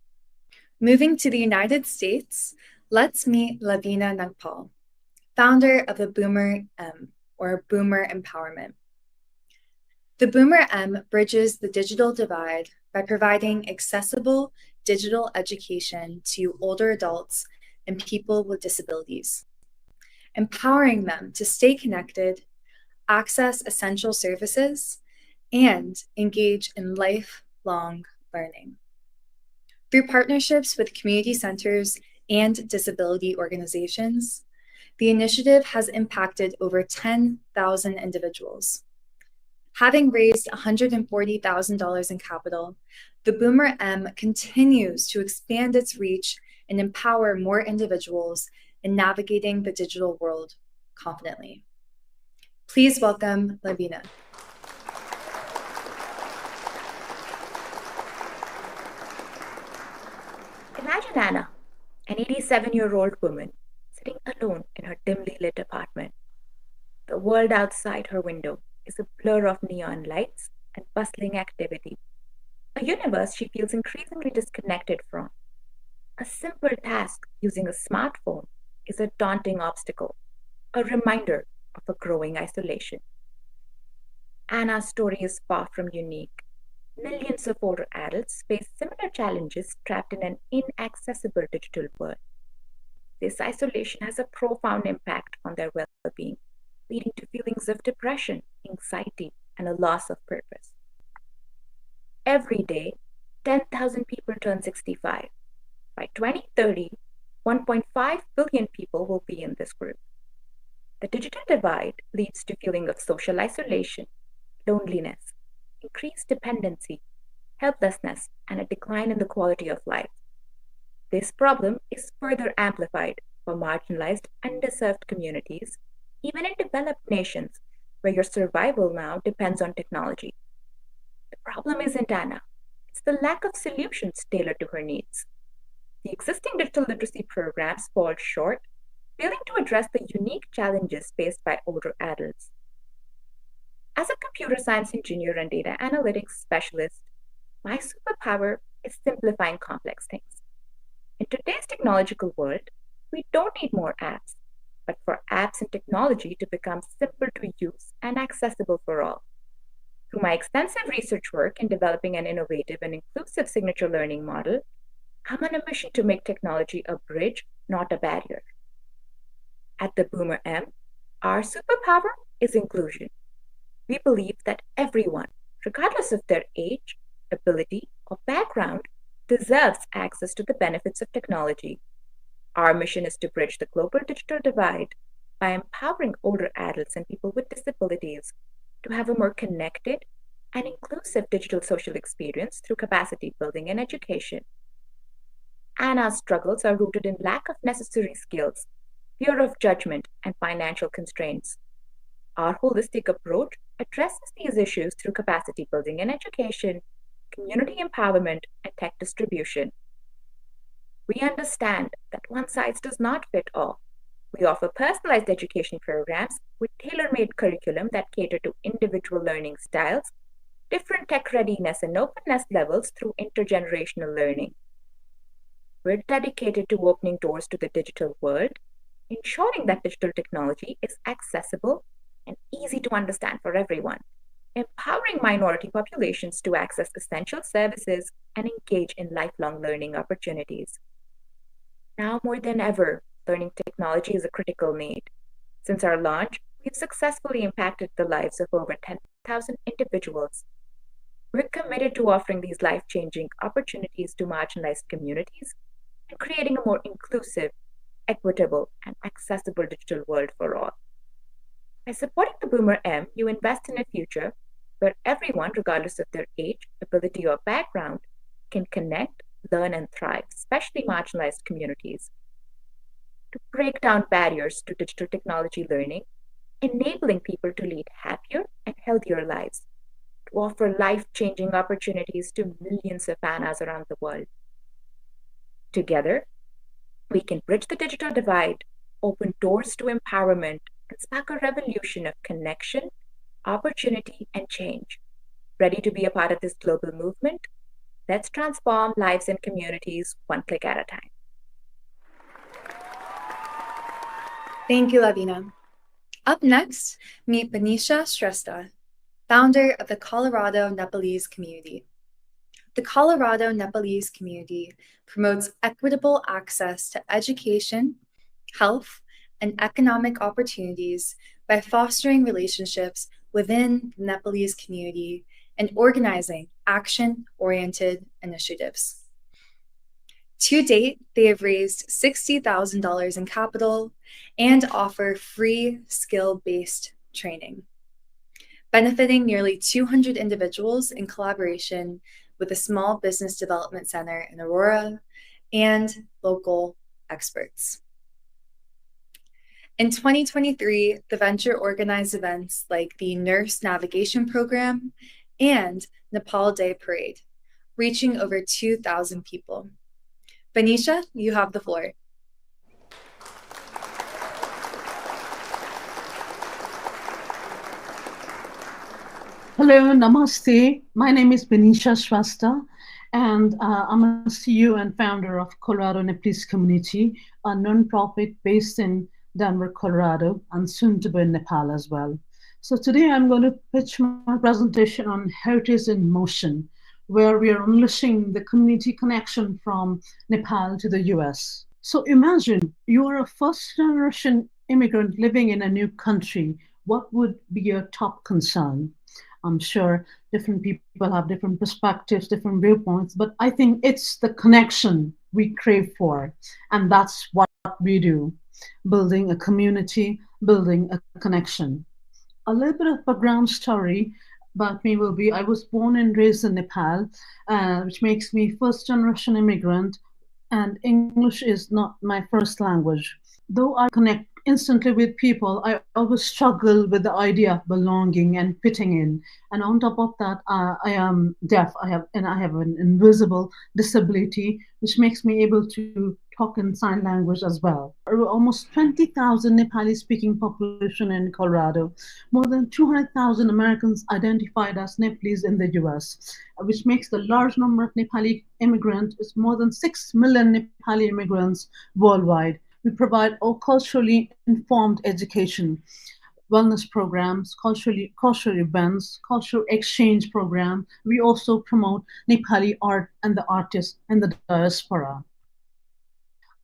Moving to the United States, let's meet Lavina Nagpal, founder of the Boomer M, or Boomer Empowerment. The Boomer M bridges the digital divide by providing accessible digital education to older adults and people with disabilities, empowering them to stay connected, access essential services, and engage in lifelong learning. Through partnerships with community centers and disability organizations, the initiative has impacted over 10,000 individuals. Having raised $140,000 in capital, the Boomer M continues to expand its reach and empower more individuals in navigating the digital world confidently. Please welcome Lavina. Imagine Anna, an 87-year-old woman, sitting alone in her dimly lit apartment. The world outside her window is a blur of neon lights and bustling activity, a universe she feels increasingly disconnected from. A simple task using a smartphone is a daunting obstacle, a reminder of a growing isolation. Anna's story is far from unique. Millions of older adults face similar challenges trapped in an inaccessible digital world. This isolation has a profound impact on their well being, leading to feelings of depression, anxiety, and a loss of purpose. Every day, 10,000 people turn 65. By 2030, 1.5 billion people will be in this group. The digital divide leads to feeling of social isolation, loneliness, increased dependency, helplessness, and a decline in the quality of life. This problem is further amplified for marginalized, underserved communities, even in developed nations where your survival now depends on technology. The problem isn't Anna, it's the lack of solutions tailored to her needs. The existing digital literacy programs fall short, failing to address the unique challenges faced by older adults. As a computer science engineer and data analytics specialist, my superpower is simplifying complex things. In today's technological world, we don't need more apps, but for apps and technology to become simple to use and accessible for all. Through my extensive research work in developing an innovative and inclusive signature learning model, I'm on a mission to make technology a bridge, not a barrier. At the Boomer M, our superpower is inclusion. We believe that everyone, regardless of their age, ability, or background, deserves access to the benefits of technology. Our mission is to bridge the global digital divide by empowering older adults and people with disabilities to have a more connected and inclusive digital social experience through capacity building and education. Anna's struggles are rooted in lack of necessary skills, fear of judgment, and financial constraints. Our holistic approach addresses these issues through capacity building and education, community empowerment, and tech distribution. We understand that one size does not fit all. We offer personalized education programs with tailor-made curriculum that cater to individual learning styles, different tech readiness and openness levels through intergenerational learning. We're dedicated to opening doors to the digital world, ensuring that digital technology is accessible and easy to understand for everyone, empowering minority populations to access essential services and engage in lifelong learning opportunities. Now more than ever, learning technology is a critical need. Since our launch, we've successfully impacted the lives of over 10,000 individuals. We're committed to offering these life-changing opportunities to marginalized communities and creating a more inclusive, equitable, and accessible digital world for all. By supporting the Boomer M, you invest in a future where everyone, regardless of their age, ability, or background, can connect, learn, and thrive, especially marginalized communities. To break down barriers to digital technology learning, enabling people to lead happier and healthier lives, to offer life-changing opportunities to millions of Annas around the world. Together, we can bridge the digital divide, open doors to empowerment, and spark a revolution of connection, opportunity, and change. Ready to be a part of this global movement? Let's transform lives and communities one click at a time. Thank you, Lavina. Up next, meet Banisha Shrestha. founder of the Colorado Nepalese community. The Colorado Nepalese community promotes equitable access to education, health, and economic opportunities by fostering relationships within the Nepalese community and organizing action-oriented initiatives. To date, they have raised $60,000 in capital and offer free skill-based training, benefiting nearly 200 individuals in collaboration with the Small Business Development Center in Aurora and local experts. In 2023, the venture organized events like the Nurse Navigation Program and Nepal Day Parade, reaching over 2,000 people. Venetia, you have the floor. Hello, namaste. My name is Benisha Swasta, and I'm a CEO and founder of Colorado Nepalese Community, a nonprofit based in Denver, Colorado, and soon to be in Nepal as well. So today I'm going to pitch my presentation on Heritage in Motion, where we are unleashing the community connection from Nepal to the US. So imagine you are a first generation immigrant living in a new country. What would be your top concern? I'm sure different people have different perspectives, different viewpoints, but I think it's the connection we crave for. And that's what we do, building a community, building a connection. A little bit of background story about me will be I was born and raised in Nepal, which makes me first generation immigrant, and English is not my first language. Though I connect instantly with people, I always struggle with the idea of belonging and fitting in. And on top of that, I am deaf. I have an invisible disability, which makes me able to talk in sign language as well. There are almost 20,000 Nepali-speaking population in Colorado. More than 200,000 Americans identified as Nepalese in the U.S., which makes the large number of Nepali immigrants is more than 6 million Nepali immigrants worldwide. We provide all culturally informed education, wellness programs, cultural events, cultural exchange program. We also promote Nepali art and the artists and the diaspora.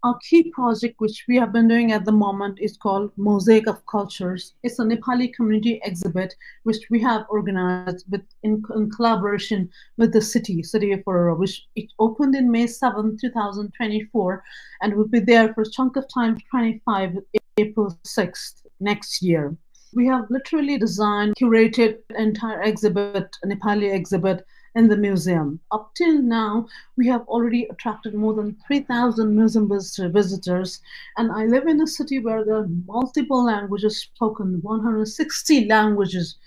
Our key project, which we have been doing at the moment, is called Mosaic of Cultures. It's a Nepali community exhibit, which we have organized in collaboration with the city of Aurora, which it opened in May 7, 2024, and will be there for a chunk of time, 25 April 6th next year. We have literally designed, curated entire exhibit, a Nepali exhibit, in the museum. Up till now, we have already attracted more than 3,000 museum visitors, and I live in a city where there are multiple languages spoken. 160 languages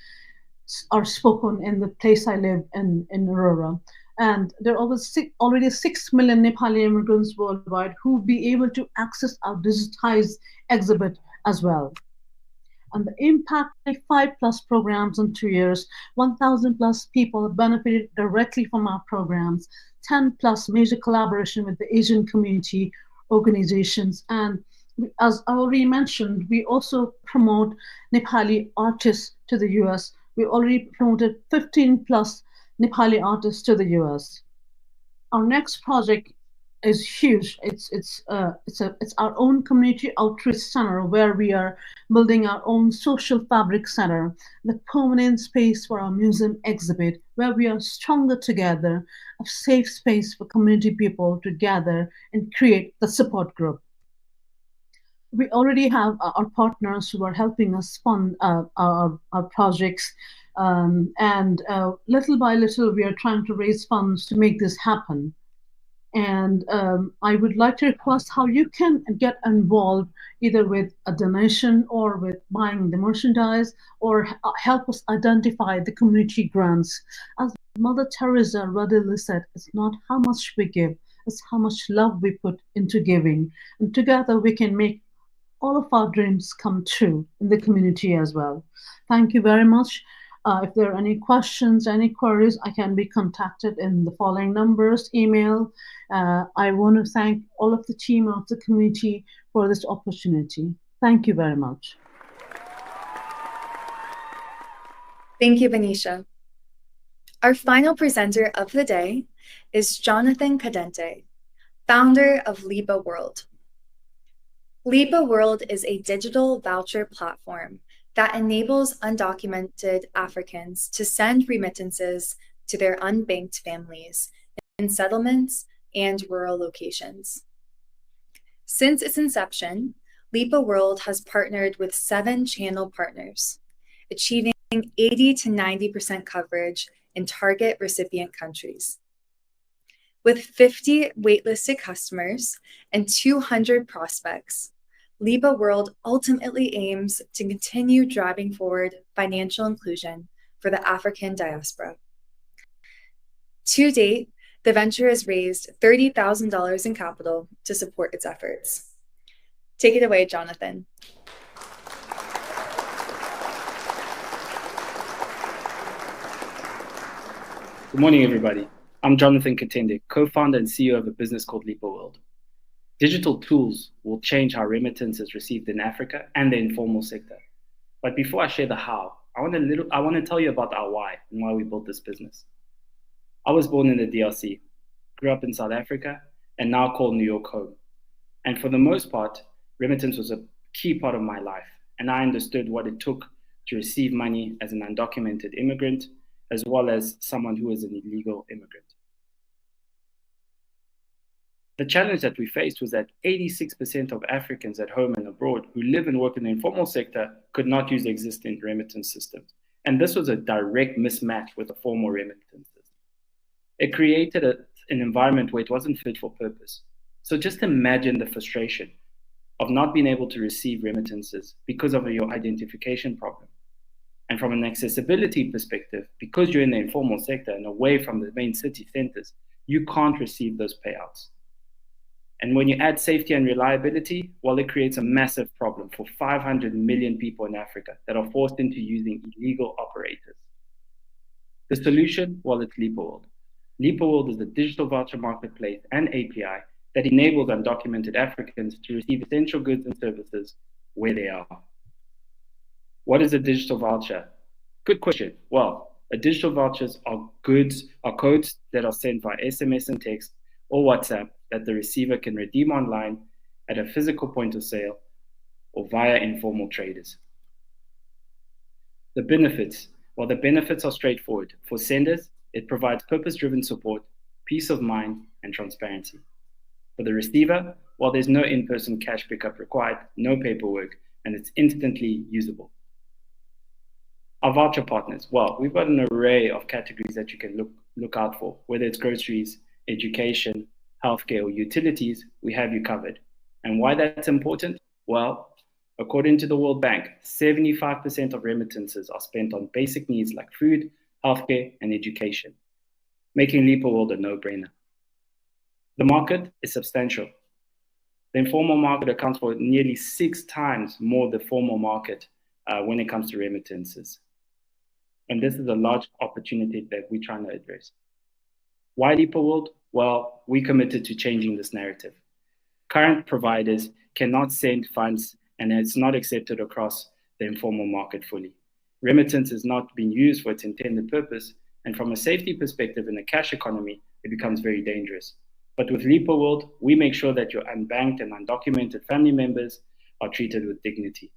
are spoken in the place I live in Aurora. And there are already 6 million Nepali immigrants worldwide who will be able to access our digitized exhibit as well. And the impact of 5+ programs in 2 years, 1,000+ people benefited directly from our programs, 10+ major collaboration with the Asian community organizations. And as I already mentioned, we also promote Nepali artists to the US. We already promoted 15+ Nepali artists to the US. Our next project is huge. It's our own community outreach center where we are building our own social fabric center, the permanent space for our museum exhibit, where we are stronger together, a safe space for community people to gather and create the support group. We already have our partners who are helping us fund our projects, and little by little we are trying to raise funds to make this happen. And I would like to request how you can get involved either with a donation or with buying the merchandise or help us identify the community grants. As Mother Teresa readily said, it's not how much we give, it's how much love we put into giving. And together we can make all of our dreams come true in the community as well. Thank you very much. If there are any questions, any queries, I can be contacted in the following numbers, email. I want to thank all of the team of the community for this opportunity. Thank you very much. Thank you, Benicia. Our final presenter of the day is Jonathan Cadente, founder of Lipa World. Lipa World is a digital voucher platform that enables undocumented Africans to send remittances to their unbanked families in settlements and rural locations. Since its inception, Lipa World has partnered with 7 channel partners, achieving 80 to 90% coverage in target recipient countries. With 50 waitlisted customers and 200 prospects, Lipa World ultimately aims to continue driving forward financial inclusion for the African diaspora. To date, the venture has raised $30,000 in capital to support its efforts. Take it away, Jonathan. Good morning, everybody. I'm Jonathan Katende, co-founder and CEO of a business called Lipa World. Digital tools will change how remittance is received in Africa and the informal sector. But before I share the how, I want to tell you about our why and why we built this business. I was born in the DRC, grew up in South Africa, and now call New York home. And for the most part, remittance was a key part of my life, and I understood what it took to receive money as an undocumented immigrant, as well as someone who is an illegal immigrant. The challenge that we faced was that 86% of Africans at home and abroad who live and work in the informal sector could not use existing remittance systems. And this was a direct mismatch with the formal remittances. It created an environment where it wasn't fit for purpose. So just imagine the frustration of not being able to receive remittances because of your identification problem. And from an accessibility perspective, because you're in the informal sector and away from the main city centers, you can't receive those payouts. And when you add safety and reliability, well, it creates a massive problem for 500 million people in Africa that are forced into using illegal operators. The solution, well, it's Lipa World. Lipa World is a digital voucher marketplace and API that enables undocumented Africans to receive essential goods and services where they are. What is a digital voucher? Good question. Well, a digital vouchers are codes that are sent via SMS and text or WhatsApp that the receiver can redeem online at a physical point of sale or via informal traders. The benefits, well, the benefits are straightforward. For senders, it provides purpose-driven support, peace of mind, and transparency. For the receiver, well, there's no in-person cash pickup required, no paperwork, and it's instantly usable. Our voucher partners, well, we've got an array of categories that you can look out for, whether it's groceries, education, healthcare, or utilities, we have you covered. And why that's important? Well, according to the World Bank, 75% of remittances are spent on basic needs like food, healthcare, and education, making Lipa World a no-brainer. The market is substantial. The informal market accounts for nearly 6 times more the formal market when it comes to remittances. And this is a large opportunity that we're trying to address. Why Lipa World? Well, we committed to changing this narrative. Current providers cannot send funds, and it's not accepted across the informal market fully. Remittance is not being used for its intended purpose, and from a safety perspective in a cash economy, it becomes very dangerous. But with Lipa World, we make sure that your unbanked and undocumented family members are treated with dignity.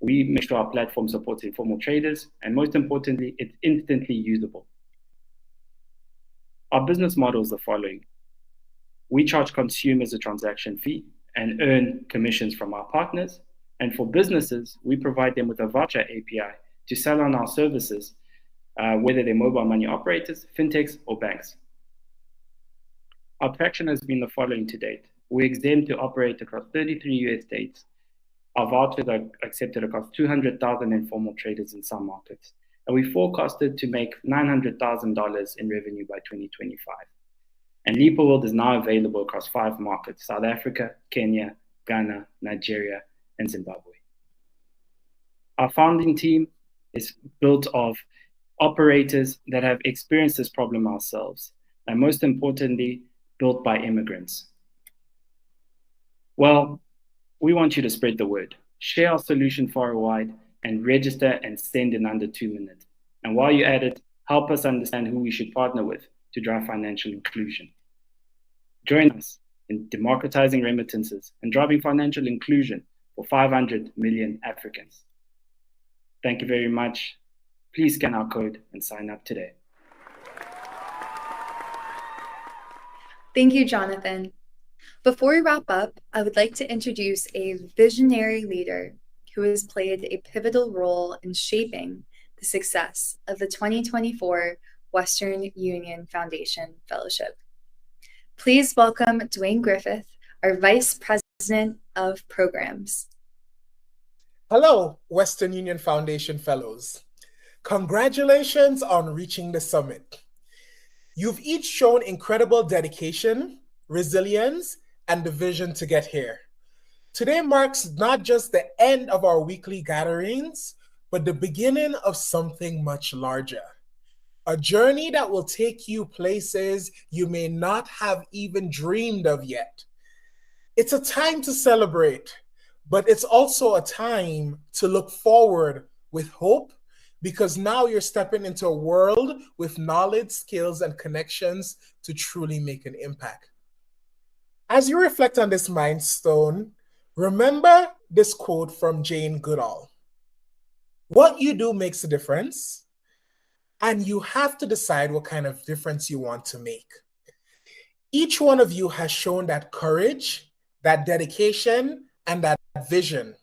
We make sure our platform supports informal traders, and most importantly, it's instantly usable. Our business model is the following. We charge consumers a transaction fee and earn commissions from our partners. And for businesses, we provide them with a voucher API to sell on our services, whether they're mobile money operators, fintechs, or banks. Our traction has been the following to date. We're exempt to operate across 33 US states. Our vouchers are accepted across 200,000 informal traders in some markets. And we forecasted to make $900,000 in revenue by 2025. And Lipa World is now available across 5 markets: South Africa, Kenya, Ghana, Nigeria, and Zimbabwe. Our founding team is built of operators that have experienced this problem ourselves, and most importantly, built by immigrants. Well, we want you to spread the word. Share our solution far and wide and register and send in under 2 minutes. And while you're at it, help us understand who we should partner with to drive financial inclusion. Join us in democratizing remittances and driving financial inclusion for 500 million Africans. Thank you very much. Please scan our code and sign up today. Thank you, Jonathan. Before we wrap up, I would like to introduce a visionary leader who has played a pivotal role in shaping the success of the 2024 Western Union Foundation Fellowship. Please welcome Dwayne Griffith, our Vice President of Programs. Hello, Western Union Foundation Fellows. Congratulations on reaching the summit. You've each shown incredible dedication, resilience, and the vision to get here. Today marks not just the end of our weekly gatherings, but the beginning of something much larger. A journey that will take you places you may not have even dreamed of yet. It's a time to celebrate, but it's also a time to look forward with hope, because now you're stepping into a world with knowledge, skills, and connections to truly make an impact. As you reflect on this milestone, remember this quote from Jane Goodall. What you do makes a difference, and you have to decide what kind of difference you want to make. Each one of you has shown that courage, that dedication, and that vision.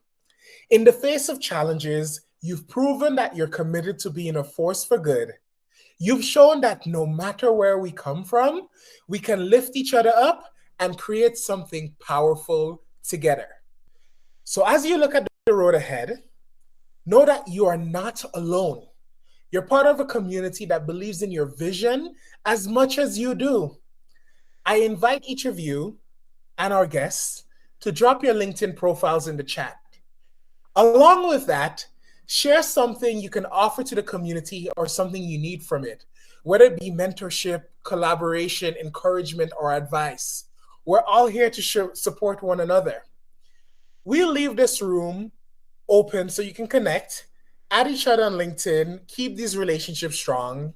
In the face of challenges, you've proven that you're committed to being a force for good. You've shown that no matter where we come from, we can lift each other up and create something powerful together. So as you look at the road ahead, know that you are not alone. You're part of a community that believes in your vision as much as you do. I invite each of you and our guests to drop your LinkedIn profiles in the chat. Along with that, share something you can offer to the community or something you need from it, whether it be mentorship, collaboration, encouragement, or advice. We're all here to support one another. We'll leave this room open so you can connect, add each other on LinkedIn, keep these relationships strong.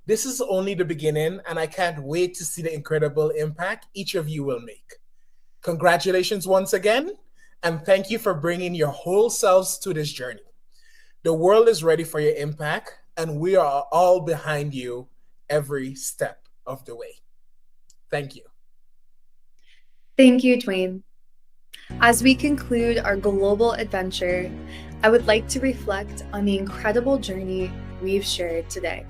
This is only the beginning, and I can't wait to see the incredible impact each of you will make. Congratulations once again, and thank you for bringing your whole selves to this journey. The world is ready for your impact, and we are all behind you every step of the way. Thank you. Thank you, Dwayne. As we conclude our global adventure, I would like to reflect on the incredible journey we've shared today.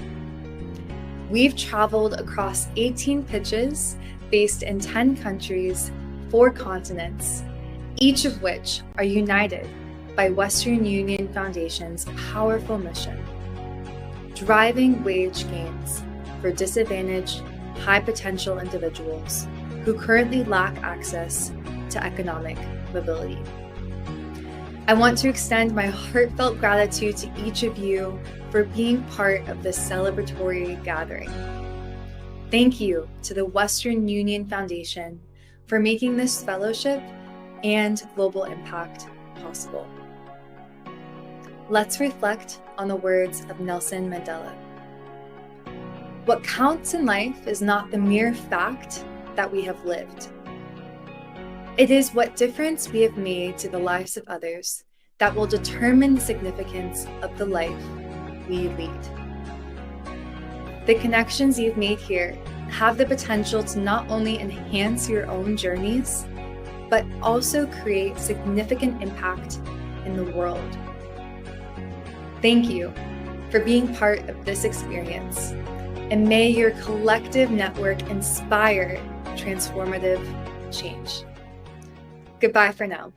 We've traveled across 18 pitches based in 10 countries, 4 continents, each of which are united by Western Union Foundation's powerful mission, driving wage gains for disadvantaged, high-potential individuals who currently lack access to economic mobility. I want to extend my heartfelt gratitude to each of you for being part of this celebratory gathering. Thank you to the Western Union Foundation for making this fellowship and global impact possible. Let's reflect on the words of Nelson Mandela. What counts in life is not the mere fact that we have lived. It is what difference we have made to the lives of others that will determine the significance of the life we lead. The connections you've made here have the potential to not only enhance your own journeys, but also create significant impact in the world. Thank you for being part of this experience, and may your collective network inspire transformative change. Goodbye for now.